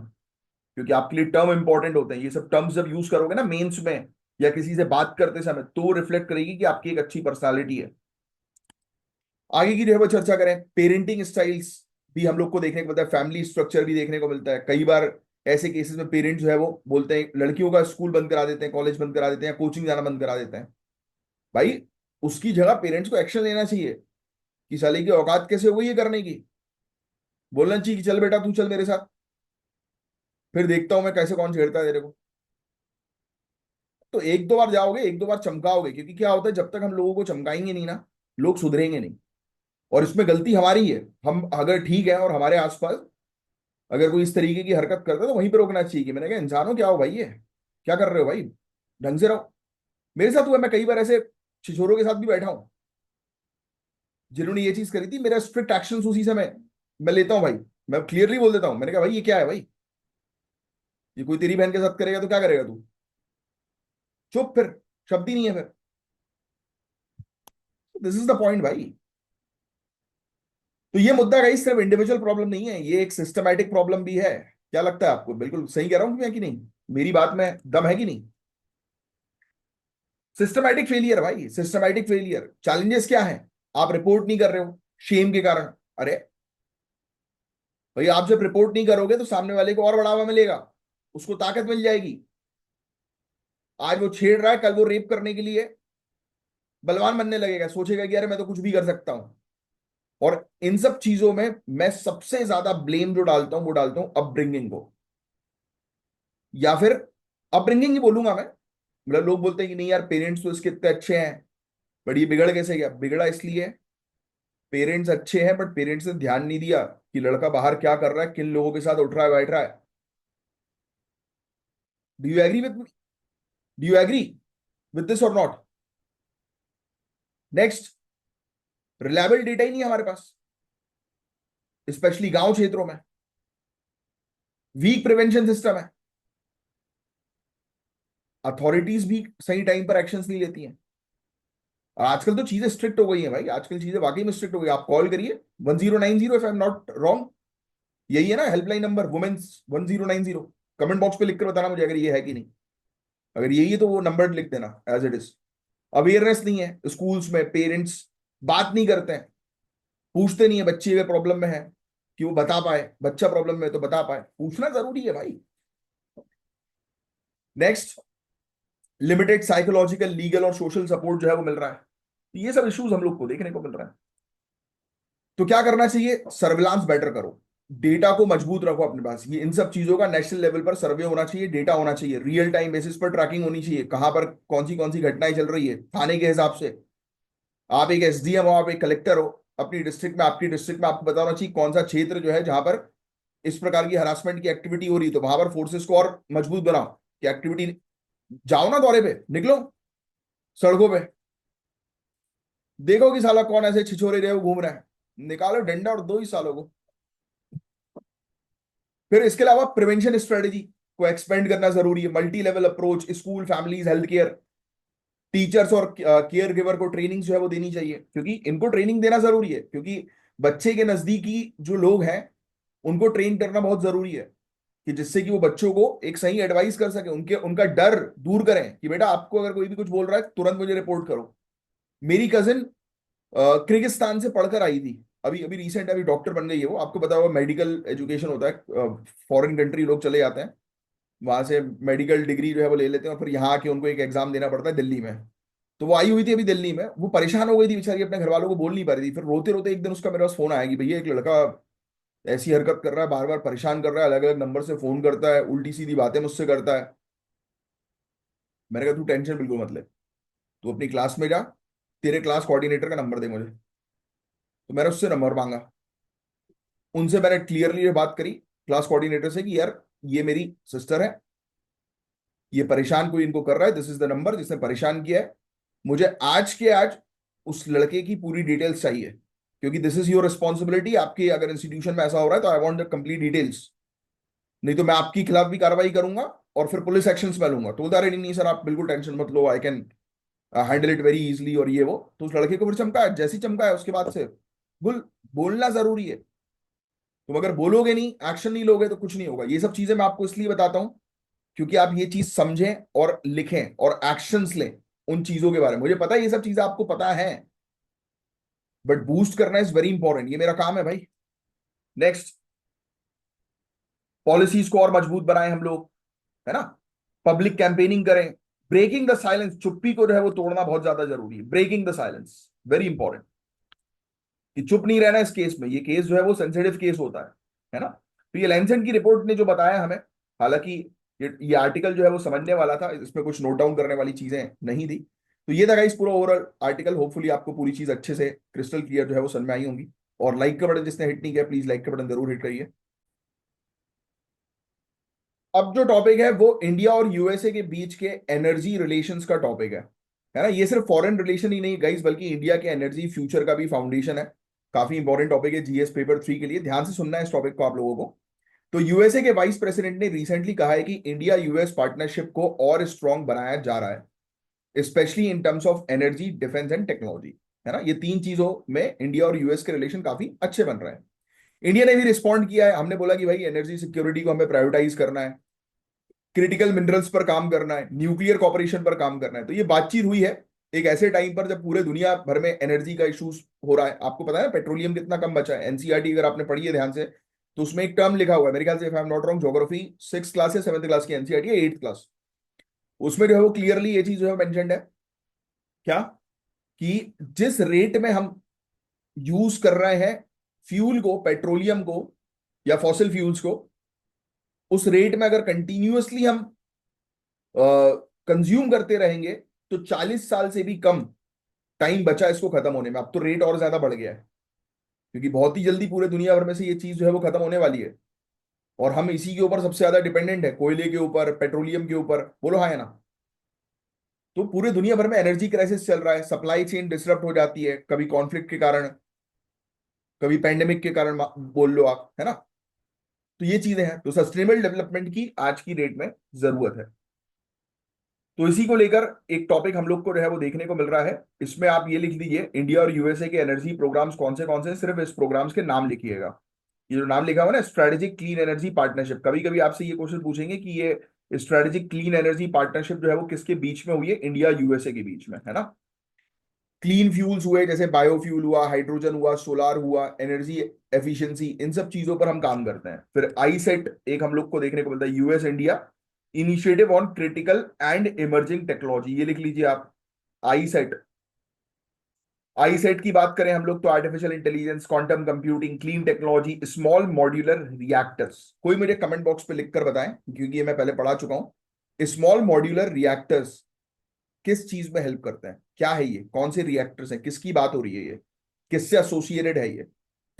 क्योंकि आपके लिए टर्म इंपॉर्टेंट होते हैं। ये सब टर्म्स जब यूज करोगे ना मेंस में या किसी से बात करते समय, तो रिफ्लेक्ट करेगी कि आपकी एक अच्छी पर्सनालिटी है। आगे की जो है वो चर्चा करें, पेरेंटिंग स्टाइल्स भी हम लोग को देखने को मिलता है, फैमिली स्ट्रक्चर भी देखने को मिलता है। कई बार ऐसे केसेस में पेरेंट्स जो है वो बोलते हैं, लड़कियों का स्कूल बंद करा देते हैं, कॉलेज बंद करा देते हैं, कोचिंग जाना बंद करा देते हैं। भाई उसकी जगह पेरेंट्स को एक्शन लेना चाहिए कि साले की औकात कैसे हो गई ये करने की। बोलना चाहिए कि चल बेटा तू चल मेरे साथ, फिर देखता हूं मैं कैसे कौन छेड़ता है तेरे को। तो एक दो बार जाओगे, एक दो बार चमकाओगे, क्योंकि क्या होता है जब तक हम लोगों को चमकाएंगे नहीं ना, लोग सुधरेंगे नहीं। और इसमें गलती हमारी है। हम अगर ठीक है और हमारे आसपास अगर कोई इस तरीके की हरकत करता है तो वहीं पर रोकना चाहिए कि मैंने कहा इंसानों क्या हो भाई, ये क्या कर रहे हो भाई, ढंग से रहो। मेरे साथ हुआ, मैं कई बार ऐसे छिछोरों के साथ भी बैठा हूं जिन्होंने ये चीज करी थी। मेरा स्ट्रिक्ट एक्शन उसी समय मैं लेता हूं भाई। मैं क्लियरली बोल देता हूं, मैंने कहा भाई ये क्या है भाई, ये कोई तेरी बहन के साथ करेगा तो क्या करेगा तू? चुप फिर, शब्द ही नहीं है फिर। दिस इज द पॉइंट भाई। तो ये मुद्दा गाइस सिर्फ इंडिविजुअल प्रॉब्लम नहीं है, ये एक सिस्टमैटिक प्रॉब्लम भी है। क्या लगता है आपको? बिल्कुल सही कह रहा हूं मैं कि नहीं? मेरी बात में दम है कि नहीं? सिस्टमैटिक फेलियर भाई, सिस्टमैटिक फेलियर। चैलेंजेस क्या है? आप रिपोर्ट नहीं कर रहे हो शेम के कारण। अरे भाई आप जब रिपोर्ट नहीं करोगे तो सामने वाले को और बढ़ावा मिलेगा, उसको ताकत मिल जाएगी। आज वो छेड़ रहा है, कल वो रेप करने के लिए बलवान बनने लगेगा, सोचेगा कि यार मैं तो कुछ भी कर सकता हूं। और इन सब चीजों में मैं सबसे ज्यादा ब्लेम जो डालता हूं वो डालता हूं अपब्रिंगिंग को, या फिर अपब्रिंगिंग ही बोलूंगा मैं। मतलब लोग बोलते हैं कि नहीं यार पेरेंट्स तो इसके इतने अच्छे हैं, बट ये बिगड़ कैसे गया? बिगड़ा इसलिए पेरेंट्स अच्छे हैं बट पेरेंट्स ने ध्यान नहीं दिया कि लड़का बाहर क्या कर रहा है, किन लोगों के साथ उठ रहा है बैठ रहा है। Do you agree with do you agree with this और नॉट? नेक्स्ट, रिलायबल डेटा ही नहीं है हमारे पास, स्पेशली गांव क्षेत्रों में। वीक प्रिवेंशन सिस्टम है, अथॉरिटीज भी सही टाइम पर एक्शंस नहीं लेती हैं। और आजकल तो चीजें स्ट्रिक्ट हो गई हैं भाई, आजकल चीजें वाकई में स्ट्रिक्ट हो गई। आप कॉल करिए 1090, if I am not wrong, यही है ना helpline number women's 1090। Comment box पे लिख कर बताना मुझे अगर ये है कि नहीं। अगर यही है तो वो नंबर लिख देना एज इट इज। अवेयरनेस नहीं है स्कूल्स में, पेरेंट्स बात नहीं करते हैं, पूछते नहीं है बच्चे अगर प्रॉब्लम में है कि वो बता पाए, बच्चा प्रॉब्लम में है तो बता पाए, पूछना जरूरी है भाई। नेक्स्ट, लिमिटेड साइकोलॉजिकल, लीगल और सोशल सपोर्ट जो है वो मिल रहा है। तो ये सब इश्यूज हम लोग को देखने को मिल रहा है। तो क्या करना चाहिए? सर्विलांस बेटर करो। डेटा को मजबूत रखो अपने पास। ये इन सब चीजों का नेशनल लेवल पर सर्वे होना चाहिए, डेटा होना चाहिए, रियल टाइम बेसिस पर ट्रैकिंग होनी चाहिए, कहाँ पर कौन सी घटनाएं चल रही है थाने के हिसाब से। आप एक एसडीएम हो, आप एक कलेक्टर हो, अपनी डिस्ट्रिक्ट में, आपकी डिस्ट्रिक्ट में आपको बताना चाहिए कौन सा क्षेत्र जो है जहां पर इस प्रकार की हरासमेंट की एक्टिविटी हो रही है, तो वहां पर फोर्सेस को और मजबूत बनाओ कि एक्टिविटी। जाओ ना दौरे पे, निकलो सड़कों पे, देखो कि साला कौन ऐसे छिछोरे रहे वो घूम रहा है, निकालो डंडा और दो ही सालों को। फिर इसके अलावा प्रिवेंशन स्ट्रेटेजी को एक्सपेंड करना जरूरी है, multi level approach, school, families, health care, teachers और केयर गिवर को ट्रेनिंग जो है वो देनी चाहिए, क्योंकि इनको ट्रेनिंग देना जरूरी है, क्योंकि बच्चे के नजदीकी जो लोग हैं उनको ट्रेन करना बहुत जरूरी है, कि जिससे कि वो बच्चों को एक सही एडवाइस कर सके, उनके उनका डर दूर करें कि बेटा आपको अगर कोई भी कुछ बोल रहा है तुरंत मुझे रिपोर्ट करो। मेरी कजिन किर्गिस्तान से पढ़कर आई थी, अभी अभी रिसेंट, अभी डॉक्टर बन गई है वो। आपको पता होगा मेडिकल एजुकेशन होता है, फॉरेन कंट्री लोग चले जाते हैं, वहां से मेडिकल डिग्री जो है वो ले लेते हैं और फिर यहाँ आके उनको एक एग्जाम देना पड़ता है दिल्ली में। तो वो आई हुई थी अभी दिल्ली में, वो परेशान हो गई थी बेचारी, अपने घर वालों को बोल नहीं पा रही थी। फिर रोते रोते एक दिन उसका मेरे पास फोन आया कि भैया एक लड़का ऐसी हरकत कर रहा है, बार बार परेशान कर रहा है, अलग अलग नंबर से फोन करता है, उल्टी सीधी बातें मुझसे करता है। मैंने कहा तू टेंशन बिल्कुल मत ले, तू अपनी क्लास में जा, तेरे क्लास कोऑर्डिनेटर का नंबर दे मुझे। तो मैंने उससे नंबर मांगा, उनसे मैंने क्लियरली ये बात करी क्लास कोऑर्डिनेटर से कि यार ये मेरी सिस्टर है, ये परेशान कोई इनको कर रहा है, दिस इज द नंबर जिसने परेशान किया है, मुझे आज के आज उस लड़के की पूरी डिटेल्स चाहिए, क्योंकि दिस इज योर रिस्पॉन्सिबिलिटी, आपके अगर इंस्टीट्यूशन में ऐसा हो रहा है तो I want the complete details, नहीं तो मैं आपके खिलाफ भी कार्रवाई करूंगा और फिर पुलिस एक्शंस में लूंगा। तो बोलता अरे नहीं नहीं सर आप बिल्कुल टेंशन मत लो, I can handle it very easily और ये वो। तो उस लड़के को फिर चमका, जैसे ही चमका है उसके बाद से बोलना जरूरी है। तुम अगर बोलोगे नहीं, एक्शन नहीं लोगे तो कुछ नहीं होगा। ये सब चीजें मैं आपको इसलिए बताता हूं क्योंकि आप ये चीज समझें और लिखें और एक्शंस लें उन चीजों के बारे में। मुझे पता है ये सब चीजें आपको पता है, बट बूस्ट करना इज वेरी इंपॉर्टेंट, ये मेरा काम है भाई। नेक्स्ट, पॉलिसीज को और मजबूत बनाएं हम लोग, है ना, पब्लिक कैंपेनिंग करें, ब्रेकिंग द साइलेंस, चुप्पी को जो है वो तोड़ना बहुत ज्यादा जरूरी है, breaking the silence very important, कि चुप नहीं रहना इस केस में। ये केस जो है वो सेंसिटिव केस होता है ना। तो ये लैंसेट की रिपोर्ट ने जो बताया हमें, हालांकि ये आर्टिकल जो है वो समझने वाला था, इसमें कुछ नोट डाउन करने वाली चीजें नहीं थी। तो ये था गाइस पूरा ओवरऑल आर्टिकल, होपफुली आपको पूरी चीज अच्छे से क्रिस्टल क्लियर जो है वो समझ में आई होंगी। और लाइक का बटन जिसने हिट नहीं किया प्लीज लाइक का बटन जरूर हिट करिए। अब जो टॉपिक है वो इंडिया और यूएसए के बीच के एनर्जी रिलेशंस का टॉपिक है ना। ये सिर्फ फॉरेन रिलेशन ही नहीं गाइस, बल्कि इंडिया के एनर्जी फ्यूचर का भी फाउंडेशन है। काफी इंपॉर्टेंट टॉपिक है जीएस पेपर 3 के लिए, ध्यान से सुनना है इस टॉपिक को आप लोगों को। तो यूएसए के वाइस प्रेसिडेंट ने रिसेंटली कहा है कि इंडिया यूएस पार्टनरशिप को और स्ट्रांग बनाया जा रहा है, specially in terms of energy, defence and technology, है ना। ये तीन चीजों में इंडिया और यूएस के रिलेशन काफी अच्छे बन रहे हैं। इंडिया ने भी रिस्पॉन्ड किया है, हमने बोला कि भाई एनर्जी सिक्योरिटी को हमें प्रायोरिटाइज करना है, क्रिटिकल मिनरल्स पर काम करना है, न्यूक्लियर कॉपरेशन पर काम करना है। तो ये बातचीत हुई है एक ऐसे टाइम पर जब पूरे दुनिया भर में एनर्जी का इशूज हो रहा है। आपको पता है ना पेट्रोलियम कितना कम बचा है, एनसीईआरटी अगर आपने पढ़ी है ध्यान से तो उसमें एक टर्म लिखा हुआ है, मेरे ख्याल से if I am not wrong, geography 6 class या 7th क्लास की एनसीईआरटी है, 8th क्लास, उसमें जो है वो क्लियरली ये चीज जो है मेंशन्ड है, क्या, कि जिस रेट में हम यूज कर रहे हैं फ्यूल को, पेट्रोलियम को या फॉसिल फ्यूल्स को, उस रेट में अगर कंटिन्यूअसली हम कंज्यूम करते रहेंगे तो 40 साल से भी कम टाइम बचा इसको खत्म होने में। अब तो रेट और ज्यादा बढ़ गया है, क्योंकि बहुत ही जल्दी पूरे दुनिया भर में से ये चीज जो है वो खत्म होने वाली है, और हम इसी के ऊपर सबसे ज्यादा डिपेंडेंट है, कोयले के ऊपर, पेट्रोलियम के ऊपर, बोलो हाँ या ना। तो पूरे दुनिया भर में एनर्जी क्राइसिस चल रहा है, सप्लाई चेन डिसरप्ट हो जाती है, कभी कॉन्फ्लिक्ट के कारण, कभी पैंडेमिक के कारण, बोल लो आप, है ना। तो ये चीजें हैं, तो सस्टेनेबल डेवलपमेंट की आज की डेट में जरूरत है। तो इसी को लेकर एक टॉपिक हम लोग को जो है वो देखने को मिल रहा है। इसमें आप ये लिख दीजिए इंडिया और यूएसए के एनर्जी प्रोग्राम्स कौन से हैं, सिर्फ इस प्रोग्राम्स के नाम लिखिएगा। ये जो नाम लिखा हुआ है ना, स्ट्रेटेजिक क्लीन एनर्जी पार्टनरशिप, कभी कभी आपसे ये क्वेश्चन पूछेंगे कि ये स्ट्रेटेजिक क्लीन एनर्जी पार्टनरशिप जो है वो किसके बीच में हुई है, इंडिया यूएसए के बीच में, है ना। क्लीन फ्यूल्स हुए जैसे बायोफ्यूल हुआ, हाइड्रोजन हुआ, सोलार हुआ, एनर्जी एफिशिएंसी, इन सब चीजों पर हम काम करते हैं। फिर आई सेट एक हम लोग को देखने को मिलता है, US India initiative on critical and emerging technology, ये लिख लीजिए आप, आई सेट। आई सेट की बात करें हम लोग तो artificial intelligence, quantum computing, clean technology, small modular reactors. कोई मुझे कमेंट बॉक्स पे लिखकर बताएं, क्योंकि ये मैं पहले पढ़ा चुका हूं। स्मॉल मॉड्यूलर रिएक्टर्स किस चीज में हेल्प करते हैं, क्या है ये, कौन से रिएक्टर्स हैं, किसकी बात हो रही है ये, किससे एसोसिएटेड है ये,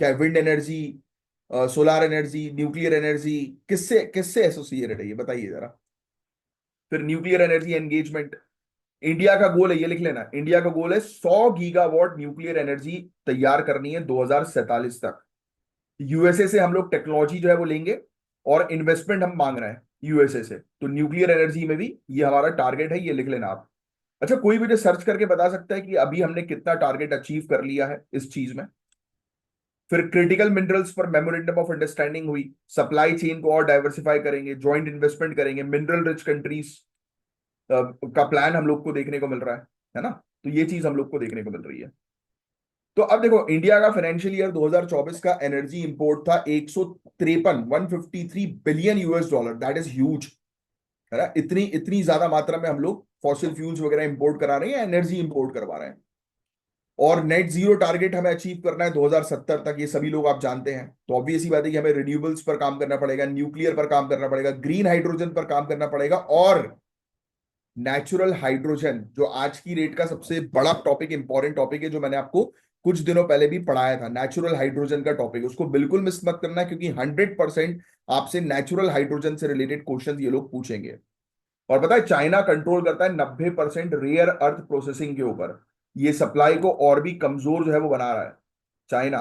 क्या wind energy, solar energy, nuclear energy, किससे किससे एसोसिएटेड है ये बताइए जरा। फिर न्यूक्लियर एनर्जी एंगेजमेंट, इंडिया का गोल है, ये लिख लेना, इंडिया का गोल है 100 गीगावाट न्यूक्लियर एनर्जी तैयार करनी है 2047 तक। यूएसए से हम लोग टेक्नोलॉजी जो है वो लेंगे, और इन्वेस्टमेंट हम मांग रहे हैं यूएसए से, तो न्यूक्लियर एनर्जी में भी ये हमारा टारगेट है, ये लिख लेना आप। अच्छा, कोई मुझे सर्च करके बता सकता है कि अभी हमने कितना टारगेट अचीव कर लिया है इस चीज में। फिर क्रिटिकल मिनरल्स पर मेमोरेंडम ऑफ अंडरस्टैंडिंग हुई, सप्लाई चेन को और डाइवर्सिफाई करेंगे, ज्वाइंट इन्वेस्टमेंट करेंगे, मिनरल रिच कंट्रीज का प्लान हम लोग को देखने को मिल रहा है ना। तो ये चीज हम लोग को देखने को मिल रही है। तो अब देखो, इंडिया का फाइनेंशियल ईयर 2024 का एनर्जी इंपोर्ट था 153 billion US dollar, that is huge, है ना। इतनी इतनी ज्यादा मात्रा में हम लोग फॉसिल फ्यूल्स वगैरह इंपोर्ट करा रहे हैं, एनर्जी इंपोर्ट करवा रहे हैं। और नेट जीरो टारगेट हमें अचीव करना है 2070 तक, ये सभी लोग आप जानते हैं। तो ऑब्वियस ही बात है कि हमें रिन्यूएबल्स पर काम करना पड़ेगा, न्यूक्लियर पर काम करना पड़ेगा, ग्रीन हाइड्रोजन पर काम करना पड़ेगा, और नेचुरल हाइड्रोजन, जो आज की डेट का सबसे बड़ा टॉपिक, इंपॉर्टेंट टॉपिक है, जो मैंने आपको कुछ दिनों पहले भी पढ़ाया था, नेचुरल हाइड्रोजन का टॉपिक, उसको बिल्कुल मिस मत करना, क्योंकि 100% आपसे नेचुरल हाइड्रोजन से रिलेटेड क्वेश्चन ये लोग पूछेंगे। और पता है, चाइना कंट्रोल करता है 90% रेयर अर्थ प्रोसेसिंग के ऊपर। ये सप्लाई को और भी कमजोर जो है वो बना रहा है चाइना,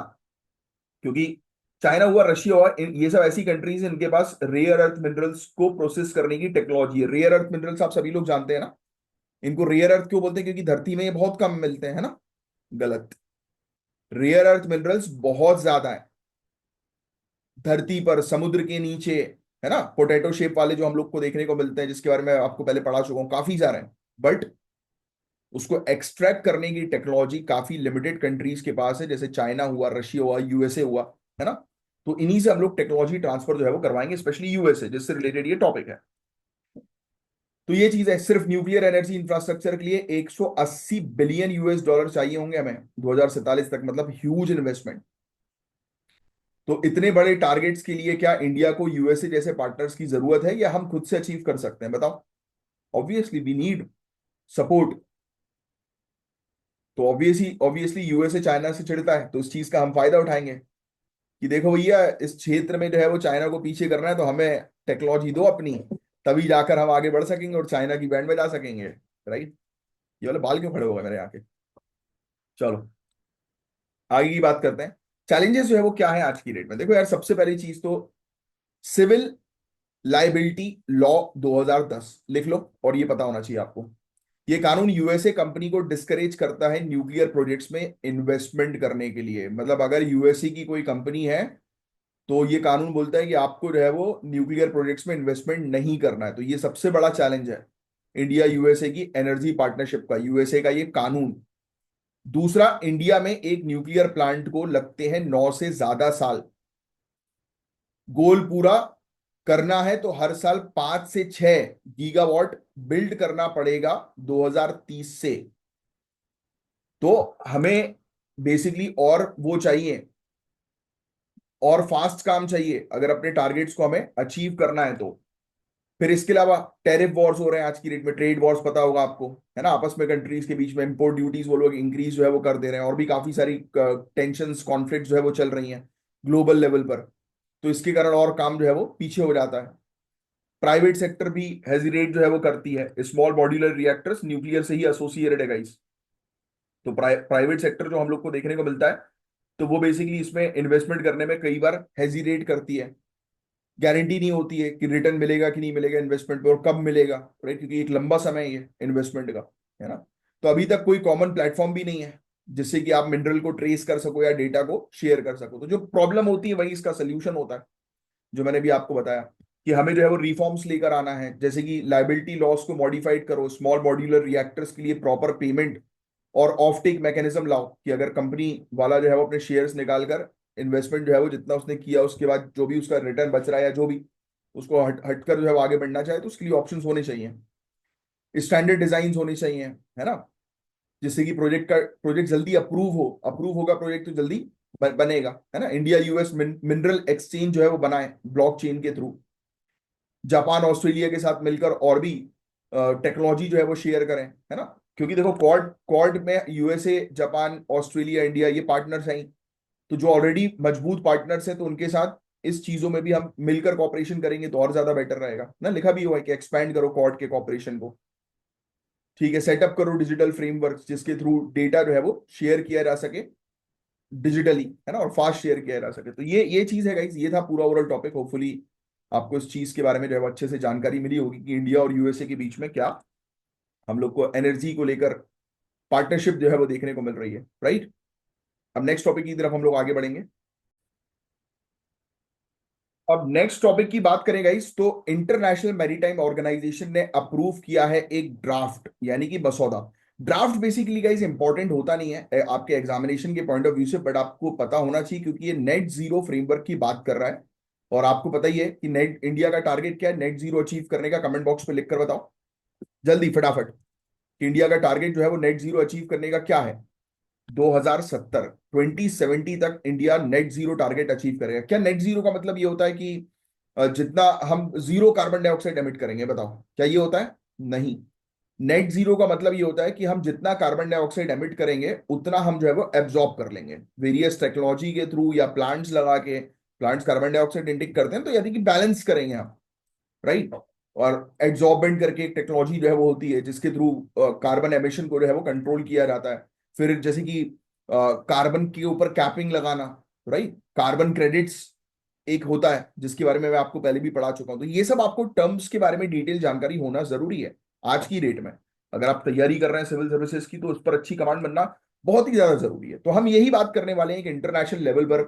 क्योंकि चाइना हुआ, रशिया हुआ, ये सब ऐसी कंट्रीज हैं, इनके पास रेयर अर्थ मिनरल्स को प्रोसेस करने की टेक्नोलॉजी है। रेयर अर्थ मिनरल्स आप सभी लोग जानते हैं ना, इनको रेयर अर्थ क्यों बोलते हैं, क्योंकि धरती में ये बहुत कम मिलते हैं, है ना। गलत, रेयर अर्थ मिनरल्स बहुत ज्यादा है धरती पर, समुद्र के नीचे, है ना। पोटैटो शेप वाले जो हम लोग को देखने को मिलते हैं, जिसके बारे में आपको पहले पढ़ा चुका हूं, काफी सारे हैं। बट उसको एक्सट्रैक्ट करने की टेक्नोलॉजी काफी लिमिटेड कंट्रीज के पास है, जैसे चाइना हुआ, रशिया हुआ, यूएसए हुआ, है ना। तो इन्हीं से हम लोग टेक्नोलॉजी ट्रांसफर जो है वो करवाएंगे, स्पेशली यूएसए, जिससे रिलेटेड ये टॉपिक है। तो ये चीज है, सिर्फ न्यूक्लियर एनर्जी इंफ्रास्ट्रक्चर के लिए 180 बिलियन यूएस डॉलर चाहिए होंगे हमें 2047 तक, मतलब ह्यूज इन्वेस्टमेंट। तो इतने बड़े टारगेट्स के लिए क्या इंडिया को यूएसए जैसे पार्टनर्स की जरूरत है, या हम खुद से अचीव कर सकते हैं, बताओ। Obviously we need support. तो ऑब्वियसली ऑब्वियसली यूएसए चाइना से चिढ़ता है, तो इस चीज का हम फायदा उठाएंगे कि देखो भैया, इस क्षेत्र में जो है वो चाइना को पीछे करना है, तो हमें टेक्नोलॉजी दो अपनी, तभी जाकर हम आगे बढ़ सकेंगे और चाइना की बैंड में जा सकेंगे। राइट। ये वाले बाल क्यों खड़े हो गए मेरे यहाँ के। चलो आगे की बात करते हैं। चैलेंजेस जो है वो क्या है आज की डेट में, देखो यार, सबसे पहली चीज तो सिविल लाइबिलिटी लॉ 2010 लिख लो, और ये पता होना चाहिए आपको। ये कानून यूएसए कंपनी को डिस्करेज करता है न्यूक्लियर प्रोजेक्ट्स में इन्वेस्टमेंट करने के लिए। मतलब अगर यूएसए की कोई कंपनी है, तो ये कानून बोलता है कि आपको जो है वो न्यूक्लियर प्रोजेक्ट्स में इन्वेस्टमेंट नहीं करना है। तो ये सबसे बड़ा चैलेंज है इंडिया यूएसए की एनर्जी पार्टनरशिप का, यूएसए का ये कानून। दूसरा, इंडिया में एक न्यूक्लियर प्लांट को लगते हैं 9 से ज्यादा साल। गोल पूरा करना है तो हर साल 5 से 6 गीगावाट बिल्ड करना पड़ेगा 2030 से। तो हमें बेसिकली और वो चाहिए, और फास्ट काम चाहिए अगर अपने टारगेट्स को हमें अचीव करना है तो। फिर इसके अलावा टैरिफ वॉर्स हो रहे हैं आज की डेट में, ट्रेड वॉर्स पता होगा आपको, है ना, आपस में कंट्रीज के बीच में इंपोर्ट ड्यूटीज वो लोग इंक्रीज जो है वो कर दे रहे हैं, और भी काफी सारी टेंशंस, कॉन्फ्लिक्ट जो है वो चल रही हैं ग्लोबल लेवल पर। तो इसके कारण और काम जो है वो पीछे हो जाता है। प्राइवेट सेक्टर भी हेजिटेट जो है वो करती है, स्मॉल मॉड्यूलर रिएक्टर्स न्यूक्लियर से ही एसोसिएटेड है गाइस। तो प्राइवेट सेक्टर जो हम लोग को देखने को मिलता है, तो वो बेसिकली इसमें इन्वेस्टमेंट करने में कई बार हेजिटेट करती है। गारंटी नहीं होती है कि रिटर्न मिलेगा कि नहीं मिलेगा इन्वेस्टमेंट पे, और कब मिलेगा, राइट, क्योंकि एक लंबा समय है ये इन्वेस्टमेंट का, है ना। तो अभी तक कोई कॉमन प्लेटफॉर्म भी नहीं है जिससे कि आप मिनरल को ट्रेस कर सको या डेटा को शेयर कर सको। तो जो प्रॉब्लम होती है वही इसका सोल्यूशन होता है, जो मैंने भी आपको बताया कि हमें जो है वो रिफॉर्म्स लेकर आना है, जैसे कि लाइबिलिटी लॉस को मॉडिफाइड करो, स्मॉल मॉड्यूलर रिएक्टर्स के लिए प्रॉपर पेमेंट और ऑफ टेक मैकेनिज्म लाओ, कि अगर कंपनी वाला जो है वो अपने शेयर्स निकालकर इन्वेस्टमेंट जो है वो जितना उसने किया, उसके बाद जो भी उसका रिटर्न बच रहा है या जो भी उसको हटकर जो है वो आगे बढ़ना चाहे, तो उसके लिए ऑप्शंस होने चाहिए, स्टैंडर्ड डिजाइन होने चाहिए, है ना। जिससे कि प्रोजेक्ट जल्दी अप्रूव होगा प्रोजेक्ट तो जल्दी बनेगा, है ना। इंडिया यूएस मिनरल एक्सचेंज जो है वो बनाए ब्लॉकचेन के थ्रू, जापान ऑस्ट्रेलिया के साथ मिलकर और भी टेक्नोलॉजी जो है वो शेयर करें, है ना। क्योंकि देखो क्वाड क्वाड में यूएसए, जापान, ऑस्ट्रेलिया, इंडिया ये पार्टनर्स हैं। तो जो ऑलरेडी मजबूत पार्टनर्स हैं तो उनके साथ इस चीजों में भी हम मिलकर कॉपरेशन करेंगे तो और ज्यादा बेटर रहेगा ना। लिखा भी हुआ है कि एक्सपैंड करो क्वाड के कॉपरेशन को, ठीक है। सेटअप करो डिजिटल फ्रेमवर्क जिसके थ्रू डेटा जो है वो शेयर किया जा सके डिजिटली, है ना, और फास्ट शेयर किया जा सके। तो ये चीज है गाइस, ये था पूरा ओवरऑल टॉपिक। होपफुली आपको इस चीज के बारे में जो है वो अच्छे से जानकारी मिली होगी कि इंडिया और यूएसए के बीच में क्या हम लोग को एनर्जी को लेकर पार्टनरशिप जो है वो देखने को मिल रही है, राइट। अब नेक्स्ट टॉपिक की तरफ हम लोग आगे बढ़ेंगे। अब नेक्स्ट टॉपिक की बात करें गाइस तो इंटरनेशनल मैरीटाइम ऑर्गेनाइजेशन ने अप्रूव किया है एक ड्राफ्ट, यानी कि मसौदा। ड्राफ्ट बेसिकली गाइस इंपॉर्टेंट होता नहीं है आपके एग्जामिनेशन के पॉइंट ऑफ व्यू से, बट आपको पता होना चाहिए क्योंकि ये नेट जीरो फ्रेमवर्क की बात कर रहा है। और आपको पता ही है कि नेट इंडिया का टारगेट क्या है नेट जीरो अचीव करने का। कमेंट बॉक्स पे लिख कर बताओ जल्दी फटाफट कि इंडिया का टारगेट जो है वो नेट जीरो अचीव करने का क्या है। 2070 2070 तक India net zero target achieve करेगा। क्या नेट जीरो का मतलब ये होता है कि जितना हम जीरो कार्बन डाइऑक्साइड एमिट करेंगे, बताओ क्या ये होता है? नहीं। नेट जीरो का मतलब ये होता है कि हम जितना कार्बन डाइऑक्साइड एमिट करेंगे उतना हम जो है वो एब्जॉर्ब कर लेंगे वेरियस टेक्नोलॉजी के थ्रू या प्लांट्स लगा के। प्लांट्स कार्बन डाइऑक्साइड इंटेक करते हैं तो यानी कि बैलेंस करेंगे हम, राइट। और एड्सॉर्बेंट करके एक टेक्नोलॉजी जो है वो होती है जिसके थ्रू कार्बन एमिशन को जो है वो कंट्रोल किया जाता है। फिर जैसे कि कार्बन के ऊपर कैपिंग लगाना, राइट। कार्बन क्रेडिट्स एक होता है जिसके बारे में मैं आपको पहले भी पढ़ा चुका हूं। तो ये सब आपको टर्म्स के बारे में डिटेल जानकारी होना जरूरी है आज की डेट में। अगर आप तैयारी कर रहे हैं सिविल सर्विसेज की तो उस पर अच्छी कमांड बनना बहुत ही ज्यादा जरूरी है। तो हम यही बात करने वाले हैं कि इंटरनेशनल लेवल पर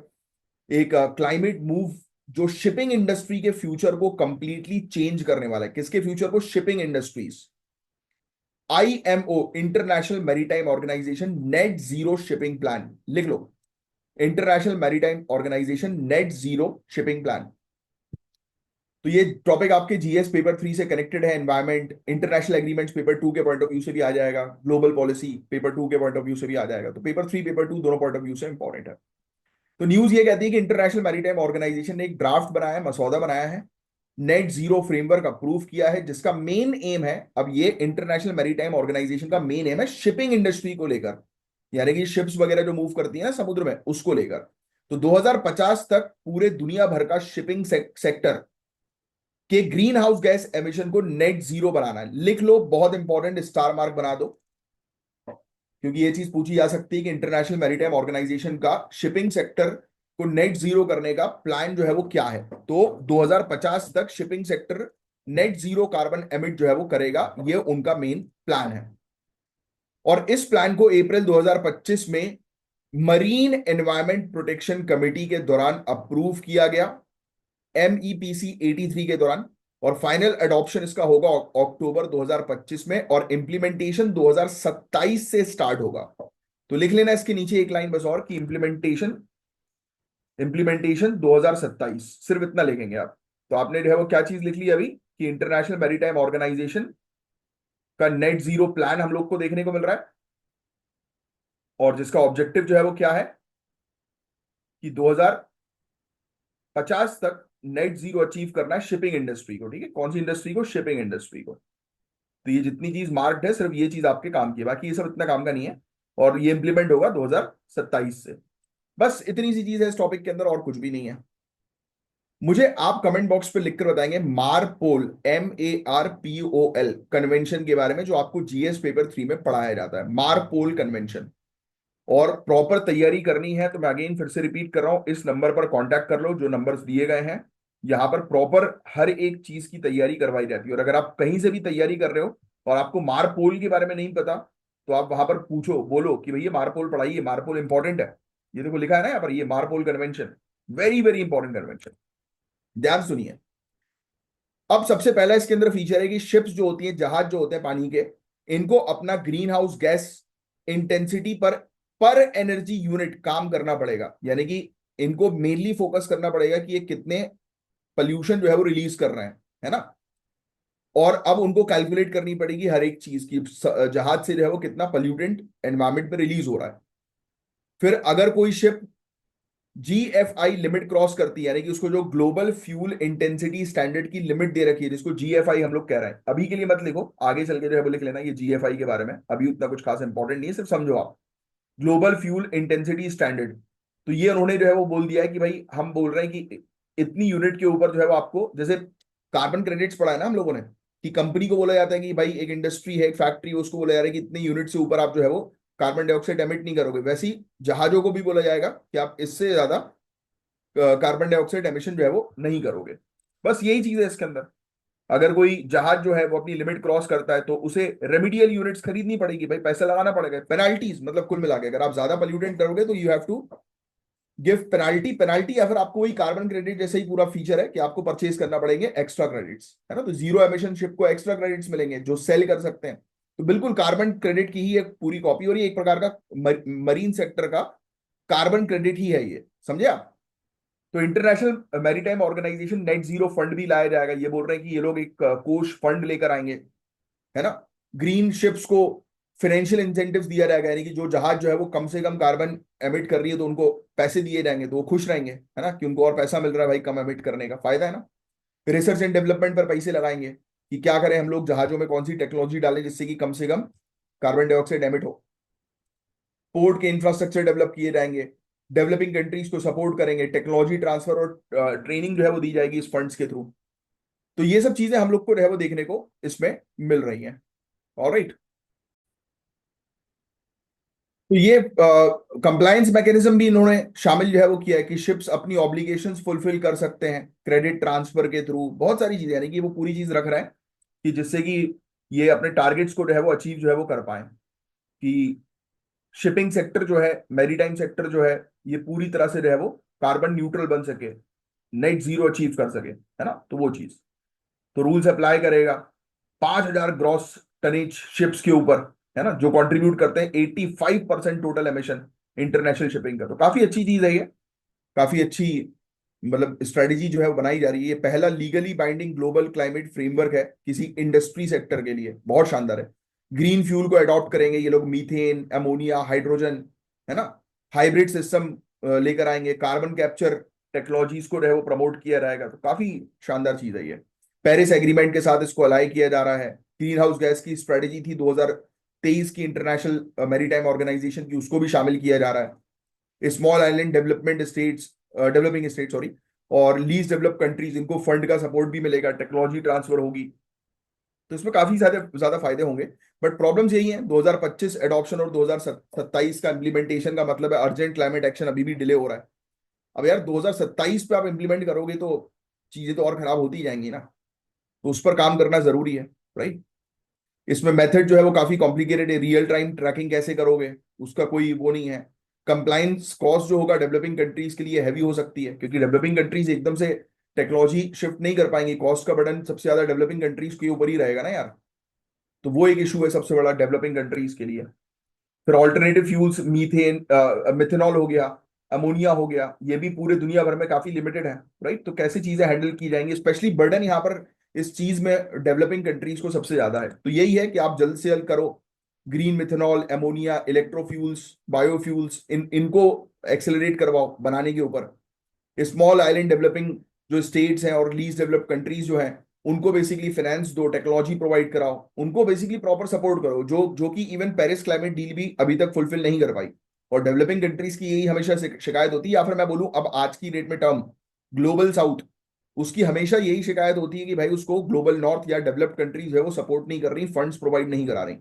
एक क्लाइमेट मूव जो शिपिंग इंडस्ट्री के फ्यूचर को कंप्लीटली चेंज करने वाला है। किसके फ्यूचर को? Shipping industries. IMO international maritime organisation net zero shipping plan, लिख लो। International maritime organisation net zero shipping plan. तो ये टॉपिक आपके जीएस पेपर 3 से कनेक्टेड है। एनवायरमेंट इंटरनेशनल एग्रीमेंट्स पेपर 2 के पॉइंट ऑफ व्यू से भी आ जाएगा, ग्लोबल पॉलिसी पेपर 2 के पॉइंट ऑफ व्यू से भी आ जाएगा। तो पेपर 3 पेपर 2 दोनों पॉइंट ऑफ व्यू से इंपॉर्टेंट है। तो न्यूज ये कहती है कि इंटरनेशनल मैरीटाइम ऑर्गेनाइजेशन ने एक ड्राफ्ट बनाया है, मसौदा बनाया है, नेट जीरो फ्रेमवर्क अप्रूव किया है, जिसका मेन एम है, अब ये इंटरनेशनल मैरीटाइम ऑर्गेनाइजेशन का मेन एम है शिपिंग इंडस्ट्री को लेकर, यानी कि शिप्स वगैरह जो मूव करती है ना समुद्र में उसको लेकर। तो 2050 तक पूरे दुनिया भर का शिपिंग सेक्टर के ग्रीन हाउस गैस एमिशन को नेट जीरो बनाना है। लिख लो, बहुत इंपॉर्टेंट, स्टार मार्क बना दो, क्योंकि ये चीज पूछी जा सकती है कि इंटरनेशनल मैरीटाइम ऑर्गेनाइजेशन का शिपिंग सेक्टर को नेट जीरो करने का प्लान जो है वो क्या है। तो 2050 तक shipping sector net zero carbon emit जो है वो करेगा, ये उनका मेन प्लान है। और इस प्लान को अप्रैल 2025 में मरीन एनवायरमेंट प्रोटेक्शन कमेटी के दौरान अप्रूव किया गया, MEPC 83 के दौरान। और फाइनल एडॉप्शन इसका होगा अक्टूबर 2025 में, और इंप्लीमेंटेशन 2027 से स्टार्ट होगा। तो लिख लेना इसके नीचे एक लाइन बस और कि इंप्लीमेंटेशन इंप्लीमेंटेशन 2027, सिर्फ इतना लिखेंगे आप। तो आपने जो है वो क्या चीज लिख ली अभी कि इंटरनेशनल मैरीटाइम ऑर्गेनाइजेशन का नेट जीरो प्लान हम लोग को देखने को मिल रहा है, और जिसका ऑब्जेक्टिव जो है वो क्या है कि 2050 तक नेट जीरो अचीव करना है शिपिंग इंडस्ट्री को। ठीक है, कौन सी इंडस्ट्री को? शिपिंग इंडस्ट्री को। तो ये जितनी चीज मार्क्ड है सिर्फ ये चीज आपके काम की है, बाकी ये सब इतना काम का नहीं है। और ये इंप्लीमेंट होगा 2027 से। बस इतनी सी चीज है इस टॉपिक के अंदर, और कुछ भी नहीं है। मुझे आप कमेंट बॉक्स पे लिखकर बताएंगे मारपोल, MARPOL कन्वेंशन के बारे में, जो आपको जीएस पेपर 3 में पढ़ाया जाता है, मारपोल कन्वेंशन। और प्रॉपर तैयारी करनी है तो मैं अगेन फिर से रिपीट कर रहा हूं, इस नंबर पर कांटेक्ट कर लो जो नंबर्स दिए गए हैं। यहाँ पर प्रॉपर हर एक चीज की तैयारी करवाई जाती है। और अगर आप कहीं से भी तैयारी कर रहे हो और आपको मारपोल के बारे में नहीं पता, तो आप वहां पर पूछो, बोलो कि भैया मारपोल पढ़ाइए, मारपोल इंपॉर्टेंट है। ये देखो लिखा है ना यहाँ पर, ये मारपोल convention very very important convention. ध्यान सुनिए। अब सबसे पहला इसके अंदर फीचर है कि शिप्स जो होती हैं, जहाज जो होते हैं पानी के, इनको अपना ग्रीन हाउस गैस इंटेंसिटी पर एनर्जी यूनिट काम करना पड़ेगा। यानी कि इनको मेनली फोकस करना पड़ेगा कि ये कितने पॉल्यूशन जो है वो रिलीज कर रहे हैं, है ना। और अब उनको कैलकुलेट करनी पड़ेगी हर एक चीज की, जहाज से जो है वो कितना पोल्यूटेंट एनवायरमेंट में रिलीज हो रहा है। फिर अगर कोई शिप जीएफआई लिमिट क्रॉस करती है, यानी कि उसको जो ग्लोबल फ्यूल इंटेंसिटी स्टैंडर्ड की लिमिट दे रखी है, जिसको जीएफआई हम लोग कह रहे हैं, अभी के लिए मत लिखो, आगे चल के जो है वो लिख लेना ये जीएफआई के बारे में, अभी उतना कुछ खास इंपॉर्टेंट नहीं है, सिर्फ समझो आप, ग्लोबल फ्यूल इंटेंसिटी स्टैंडर्ड। तो ये उन्होंने जो है वो बोल दिया है कि भाई हम बोल रहे हैं कि इतनी यूनिट के ऊपर जो है वो आपको, जैसे कार्बन क्रेडिट्स पढ़ा है ना हम लोगों ने, कि कंपनी को बोला जाता है कि भाई एक इंडस्ट्री है, एक फैक्ट्री है, उसको बोला जा रहा है कि इतनी यूनिट से ऊपर आप जो है वो कार्बन डाइऑक्साइड एमिट नहीं करोगे, वैसे ही जहाजों को भी बोला जाएगा कि आप इससे ज्यादा कार्बन डाइऑक्साइड एमिशन जो है वो नहीं करोगे। बस यही चीज है इसके अंदर। अगर कोई जहाज जो है वो अपनी लिमिट क्रॉस करता है तो उसे रेमिडियल यूनिट्स खरीदनी पड़ेगी, भाई पैसा लगाना पड़ेगा, पेनाल्टीज, मतलब कुल मिला के अगर आप ज्यादा पोल्यूटेंट करोगे तो you have to give penalty. Penalty या फिर आपको वही कार्बन क्रेडिट जैसे ही पूरा फीचर है कि आपको परचेज करना पड़ेंगे एक्स्ट्रा क्रेडिट्स, है ना। तो जीरो एमिशन शिप को एक्स्ट्रा क्रेडिट्स मिलेंगे जो सेल कर सकते हैं। तो बिल्कुल कार्बन क्रेडिट की ही एक पूरी कॉपी, और ये एक प्रकार का मरीन सेक्टर का कार्बन क्रेडिट ही है ये, समझे आप। तो international maritime organisation net zero fund भी लाया जाएगा, ये बोल रहे हैं कि ये लोग एक कोष फंड लेकर आएंगे, है ना। ग्रीन शिप्स को फाइनेंशियल इंसेंटिव्स दिया जाएगा, यानी कि जो जहाज जो है वो कम से कम कार्बन एमिट कर रही है तो उनको पैसे दिए जाएंगे, तो वो खुश रहेंगे, है ना, कि उनको और पैसा मिल रहा है भाई, कम एमिट करने का फायदा है ना। रिसर्च एंड डेवलपमेंट पर पैसे लगाएंगे कि क्या करें हम लोग, जहाजों में कौन सी टेक्नोलॉजी डालें जिससे कि कम से कम कार्बन डाइऑक्साइड एमिट हो। पोर्ट के इंफ्रास्ट्रक्चर डेवलप किए जाएंगे, डेवलपिंग कंट्रीज को सपोर्ट करेंगे, टेक्नोलॉजी ट्रांसफर और ट्रेनिंग जो है वो दी जाएगी इस फंड्स के थ्रू। तो ये सब चीजें हम लोग को जो है वो देखने को इसमें मिल रही हैं। ऑलराइट। तो ये कंप्लायंस मैकेनिज्म भी इन्होंने शामिल जो है वो किया है कि शिप्स अपनी ऑब्लिगेशंस फुलफिल कर सकते हैं क्रेडिट ट्रांसफर के थ्रू, बहुत सारी चीजें, यानी कि वो पूरी चीज रख रहा है कि जिससे कि ये अपने टारगेट्स को जो है वो अचीव जो है वो कर पाए, कि शिपिंग सेक्टर जो है, मैरीटाइम सेक्टर जो है, ये पूरी तरह से जो है वो कार्बन न्यूट्रल बन सके, नेट जीरो अचीव कर सके, है ना। तो वो चीज, तो रूल्स अप्लाई करेगा 5,000 ग्रॉस टनेज शिप्स के ऊपर, है ना, जो कंट्रीब्यूट करते हैं 85% टोटल एमिशन इंटरनेशनल शिपिंग का। तो काफी अच्छी चीज है ये, काफी अच्छी मतलब स्ट्रेटेजी जो है वो बनाई जा रही है। ये पहला legally binding global climate framework है किसी इंडस्ट्री सेक्टर के लिए, बहुत शानदार है। ग्रीन फ्यूल को अडॉप्ट करेंगे ये लोग, मीथेन, अमोनिया, हाइड्रोजन, है ना, हाइब्रिड सिस्टम लेकर आएंगे, कार्बन कैप्चर टेक्नोलॉजीज को जो है वो प्रमोट किया जाएगा। तो काफी शानदार चीज है ये। पेरिस एग्रीमेंट के साथ इसको अलाई किया जा रहा है। ग्रीन हाउस गैस की स्ट्रेटेजी थी 2023 की इंटरनेशनल मैरीटाइम ऑर्गेनाइजेशन की, उसको भी शामिल किया जा रहा है। Small island development states, developing state sorry, और लीज डेवलप कंट्रीज, इनको फंड का सपोर्ट भी मिलेगा, टेक्नोलॉजी ट्रांसफर होगी। तो इसमें काफी ज्यादा ज्यादा फायदे होंगे। बट प्रॉब्लम्स यही है, 2025 एडॉप्शन और 2027 का इम्प्लीमेंटेशन का मतलब है अर्जेंट क्लाइमेट एक्शन अभी भी डिले हो रहा है। अब यार 2027 पे आप इम्प्लीमेंट करोगे तो चीजें तो और खराब होती जाएंगी ना, तो उस पर काम करना जरूरी है, राइट। इसमें मेथड जो है वो काफी कॉम्प्लिकेटेड है, रियल टाइम ट्रैकिंग कैसे करोगे उसका कोई वो नहीं है। कंप्लाइंस कॉस्ट जो होगा डेवलपिंग कंट्रीज के लिए हैवी हो सकती है, क्योंकि डेवलपिंग कंट्रीज एकदम से टेक्नोलॉजी शिफ्ट नहीं कर पाएंगी, कॉस्ट का बर्डन सबसे ज्यादा डेवलपिंग कंट्रीज के ऊपर ही रहेगा ना यार। तो वो एक इशू है सबसे बड़ा डेवलपिंग कंट्रीज के लिए। फिर ऑल्टरनेटिव फ्यूल्स, मीथेन, मिथेनॉल हो गया, अमोनिया हो गया, ये भी पूरे दुनिया भर में काफी लिमिटेड है, राइट। तो कैसे चीजें हैंडल की जाएंगी, स्पेशली बर्डन यहाँ पर इस चीज में डेवलपिंग कंट्रीज को सबसे ज्यादा है। तो यही है कि आप जल्द से जल्द करो ग्रीन मिथेनॉल, अमोनिया, इलेक्ट्रोफ्यूल्स, बायोफ्यूल्स, इनको एक्सेलरेट करवाओ बनाने के ऊपर। स्मॉल आइलैंड डेवलपिंग जो स्टेट्स हैं और लीस्ट डेवलप्ड कंट्रीज जो हैं, उनको बेसिकली फाइनेंस दो, टेक्नोलॉजी प्रोवाइड कराओ, उनको बेसिकली प्रॉपर सपोर्ट करो, जो जो कि इवन पेरिस क्लाइमेट डील भी अभी तक फुलफिल नहीं कर पाई। और डेवलपिंग कंट्रीज की यही हमेशा शिकायत होती है, या फिर मैं बोलूं अब आज की डेट में टर्म ग्लोबल साउथ, उसकी हमेशा यही शिकायत होती है कि भाई उसको ग्लोबल नॉर्थ या डेवलप्ड कंट्रीज है वो सपोर्ट नहीं कर रही, फंड्स प्रोवाइड नहीं करा रही।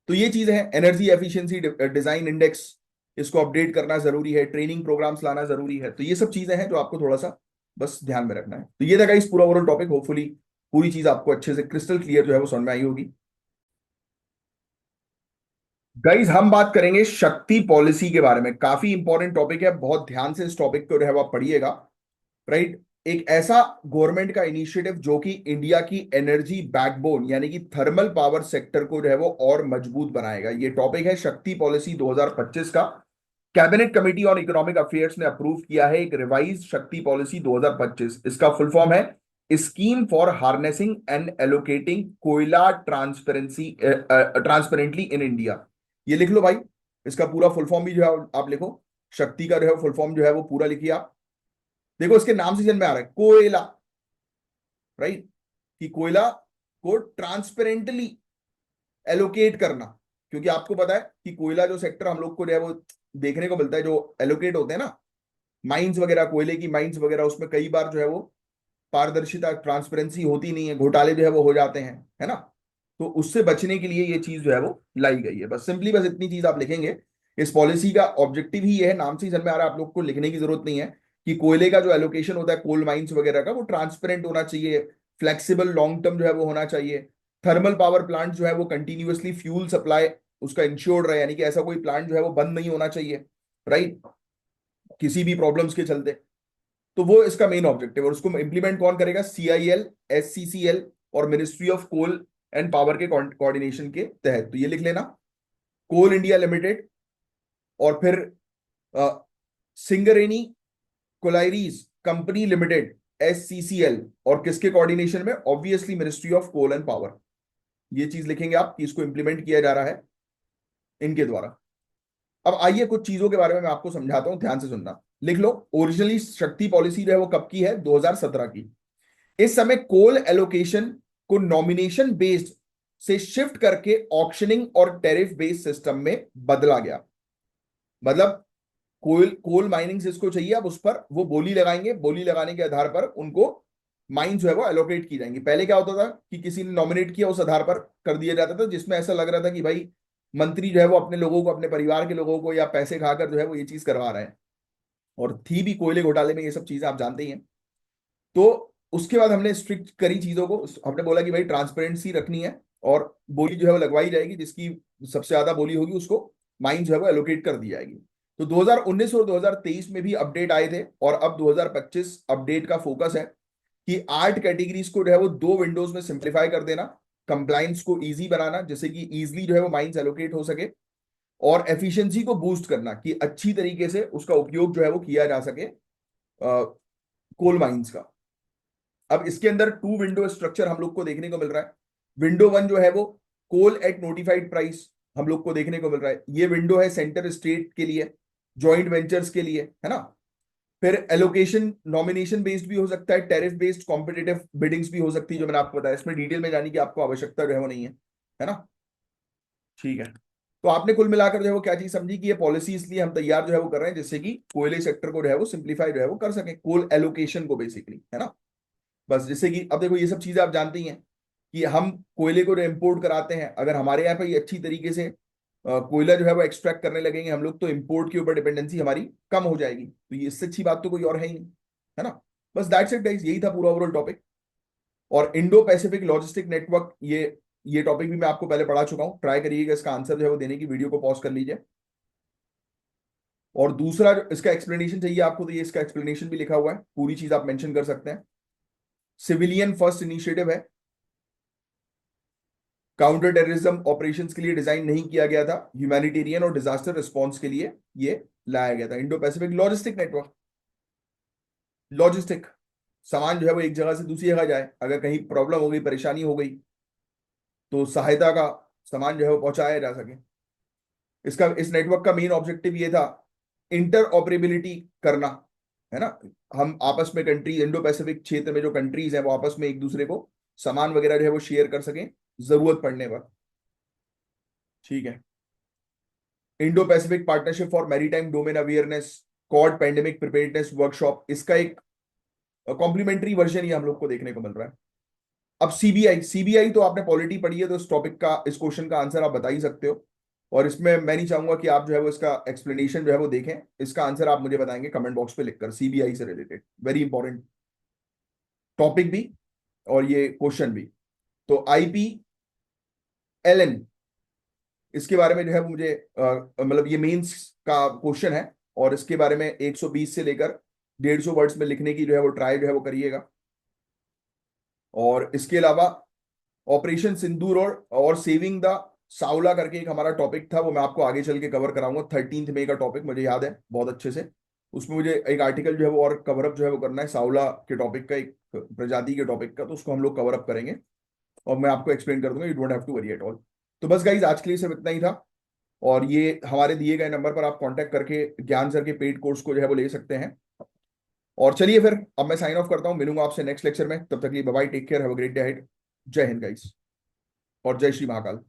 तो ये चीज है, एनर्जी एफिशिएंसी डिजाइन इंडेक्स, इसको अपडेट करना जरूरी है, ट्रेनिंग प्रोग्राम्स लाना जरूरी है। तो ये सब चीजें हैं जो आपको थोड़ा सा बस ध्यान में रखना है। तो ये था इस पूरा ओवरऑल टॉपिक, होपफुली पूरी चीज आपको अच्छे से क्रिस्टल क्लियर जो है वो समझ में आई होगी। गाइज हम बात करेंगे शक्ति पॉलिसी के बारे में, काफी इंपॉर्टेंट टॉपिक है, बहुत ध्यान से इस टॉपिक को जो है वो आप पढ़िएगा, राइट। एक ऐसा गवर्नमेंट का इनिशिएटिव जो कि इंडिया की एनर्जी बैकबोन यानी कि थर्मल पावर सेक्टर को जो है वो और मजबूत बनाएगा। ये टॉपिक है शक्ति पॉलिसी 2025 का। Cabinet committee on economic affairs ने अप्रूव किया है एक रिवाइज शक्ति पॉलिसी 2025, इसका फुल फॉर्म है scheme for harnessing and allocating कोयला ट्रांसपेरेंटली इन इंडिया। ये लिख लो भाई, इसका पूरा फुल फॉर्म भी जो है आप लिखो, शक्ति का जो है फुल फॉर्म जो है वो पूरा लिखिए आप। देखो इसके नाम से जन्म में आ रहा है कोयला, राइट, कि कोयला को ट्रांसपेरेंटली एलोकेट करना। क्योंकि आपको पता है कि कोयला जो सेक्टर हम लोग को जो है वो देखने को मिलता है, जो एलोकेट होते हैं ना माइंस वगैरह, कोयले की माइंस वगैरह, उसमें कई बार जो है वो पारदर्शिता ट्रांसपेरेंसी होती नहीं है, घोटाले जो है वो हो जाते हैं, है ना। तो उससे बचने के लिए ये चीज जो है वो लाई गई है। बस सिंपली बस इतनी चीज आप लिखेंगे। इस पॉलिसी का ऑब्जेक्टिव ही ये है, नाम से ही समझ में आ रहा है, आप लोग को लिखने की जरूरत नहीं है, कि कोयले का जो एलोकेशन होता है कोल माइंस वगैरह का, वो ट्रांसपेरेंट होना चाहिए, फ्लेक्सिबल लॉन्ग टर्म जो है वो होना चाहिए। थर्मल पावर प्लांट जो है वो कंटिन्यूअसली फ्यूल सप्लाई उसका इंश्योर्ड रहे, यानी कि ऐसा कोई प्लांट जो है वो बंद नहीं होना चाहिए, राइट, किसी भी प्रॉब्लम्स के चलते। तो वो इसका मेन ऑब्जेक्टिव, और उसको इंप्लीमेंट कौन करेगा? CIL, SCCL और ministry of coal and power के कोऑर्डिनेशन के तहत। तो ये लिख लेना, कोल इंडिया लिमिटेड, और फिर Singareni collieries company limited, SCCL, और किसके कोऑर्डिनेशन में? Obviously ministry of coal and power. ये चीज लिखेंगे आप कि इसको इंप्लीमेंट किया जा रहा है इनके द्वारा। अब आइए कुछ चीजों के बारे में मैं आपको समझाता हूं, ध्यान से सुनना। लिख लो, ओरिजिनली शक्ति पॉलिसी जो है वो कब की है? 2017 की। इस समय कोल एलोकेशन को नॉमिनेशन बेस्ड से शिफ्ट करके ऑक्शनिंग और टेरिफ बेस्ड सिस्टम में बदला गया। मतलब कोल कोल माइनिंग जिसको चाहिए, अब उस पर वो बोली लगाएंगे, बोली लगाने के आधार पर उनको माइन जो है वो एलोकेट की जाएंगी। पहले क्या होता था कि किसी ने नॉमिनेट किया, उस आधार पर कर दिया जाता था, जिसमें ऐसा लग रहा था कि भाई मंत्री जो है वो अपने लोगों को, अपने परिवार के लोगों को या पैसे खाकर जो है वो ये चीज करवा रहे हैं। और थी भी कोयले घोटाले में ये सब चीजें, आप जानते ही हैं। तो उसके बाद हमने स्ट्रिक्ट करी चीजों को, हमने बोला कि भाई ट्रांसपेरेंसी रखनी है, और बोली जो है वो लगवाई जाएगी, जिसकी सबसे ज्यादा बोली होगी उसको माइन जो है वो एलोकेट कर दी जाएगी। तो 2019 और 2023 में भी अपडेट आए थे, और अब 2025 अपडेट का फोकस है कि 8 कैटेगरीज को जो है वो 2 विंडोज में सिंप्लीफाई कर देना, कंप्लाइंस को इजी बनाना, जैसे कि इजीली जो है वो माइंस एलोकेट हो सके, और एफिशिएंसी को बूस्ट करना कि अच्छी तरीके से उसका उपयोग जो है वो किया जा सके कोल माइंस का। अब इसके अंदर 2 विंडो स्ट्रक्चर हम लोग को देखने को मिल रहा है। विंडो 1 जो है वो कोल एट नोटिफाइड प्राइस हम लोग को देखने को मिल रहा है। ये विंडो है सेंटर स्टेट के लिए, जॉइंट वेंचर्स के लिए, है ना। फिर एलोकेशन नॉमिनेशन बेस्ड भी हो सकता है, टेरिफ बेस्ड कॉम्पिटिटिव बिडिंग्स भी हो सकती है, जो मैंने आपको बताया। इसमें डिटेल में जाने की आपको आवश्यकता जो है वो नहीं है ना। ठीक है। तो आपने कुल मिलाकर जो है वो क्या चीज समझी कि ये पॉलिसी इसलिए हम तैयार जो है वो कर रहे हैं, जिससे कि कोयले सेक्टर को जो है वो सिंप्लीफाई जो है वो कर सके, कोल एलोकेशन को बेसिकली, है ना। बस जिससे कि अब देखो ये सब चीजें आप जानते ही हैं कि हम कोयले को जो इम्पोर्ट कराते हैं, अगर हमारे यहाँ पे ये अच्छी तरीके से कोयला जो है वो एक्सट्रैक्ट करने लगेंगे हम लोग, तो इम्पोर्ट के ऊपर डिपेंडेंसी हमारी कम हो जाएगी। तो ये इससे अच्छी बात तो कोई और है ही नहीं, है ना। बस दैट्स इट गाइस, यही था पूरा ओवरऑल टॉपिक। और इंडो पैसिफिक लॉजिस्टिक नेटवर्क, ये टॉपिक भी मैं आपको पहले पढ़ा चुका हूँ। ट्राई करिएगा इसका आंसर जो है वो देने की, वीडियो को पॉज कर लीजिए। और दूसरा जो इसका एक्सप्लेनेशन चाहिए आपको, तो ये इसका एक्सप्लेनेशन भी लिखा हुआ है, पूरी चीज आप मेंशन कर सकते हैं। सिविलियन फर्स्ट इनिशिएटिव है, काउंटर टेररिज्म ऑपरेशंस के लिए डिजाइन नहीं किया गया था, ह्यूमैनिटेरियन और डिजास्टर रिस्पांस के लिए ये लाया गया था। Indo Pacific logistic network, logistic, सामान जो है वो एक जगह से दूसरी जगह जाए, अगर कहीं प्रॉब्लम हो गई, परेशानी हो गई, तो सहायता का सामान जो है वो पहुंचाया जा सके। इसका, इस नेटवर्क का मेन ऑब्जेक्टिव ये था इंटर ऑपरेबिलिटी करना, है ना। हम आपस में कंट्री, इंडो पैसिफिक क्षेत्र में जो कंट्रीज हैं वो आपस में एक दूसरे को सामान वगैरह जो है वो शेयर कर सकें जरूरत पड़ने पर। ठीक है। Indo Pacific partnership for maritime domain awareness, Quad pandemic preparedness workshop, इसका एक कॉम्प्लीमेंट्री वर्जन ये हम लोग को देखने को मिल रहा है। अब सीबीआई, सीबीआई तो आपने पॉलिटी पढ़ी है, तो इस टॉपिक का, इस क्वेश्चन का आंसर आप बता ही सकते हो। और इसमें मैं नहीं चाहूंगा कि आप जो है वो इसका एक्सप्लेनेशन जो है वो देखें, इसका आंसर आप मुझे बताएंगे कमेंट बॉक्स पे लिखकर, सीबीआई से रिलेटेड वेरी इंपॉर्टेंट टॉपिक भी, और ये क्वेश्चन भी। तो IPLN, इसके बारे में जो है वो मुझे मतलब ये मेंस का क्वेश्चन है, और इसके बारे में 120 से लेकर 150 वर्ड्स में लिखने की जो है वो ट्राई जो है वो करिएगा। और इसके अलावा ऑपरेशन सिंदूर और सेविंग द साउला करके एक हमारा टॉपिक था, वो मैं आपको आगे चल के कवर कराऊंगा। 13 मई का टॉपिक मुझे याद है बहुत अच्छे से। उसमें मुझे एक आर्टिकल जो है वो और कवर अप जो है वो करना है, सांवला के टॉपिक का, एक प्रजाति के टॉपिक का, तो उसको हम लोग कवर अप करेंगे और मैं आपको एक्सप्लेन कर दूंगा, you don't have to worry at all. तो बस गाइज आज के लिए सिर्फ इतना ही था। और ये हमारे दिए गए नंबर पर आप कांटेक्ट करके ज्ञान सर के पेड कोर्स को जो है वो ले सकते हैं। और चलिए फिर अब मैं साइन ऑफ करता हूँ, मिलूंगा आपसे नेक्स्ट लेक्चर में, तब तक के लिए bye bye, take care, have a great day ahead. जय हिंद गाइस, और जय श्री महाकाल।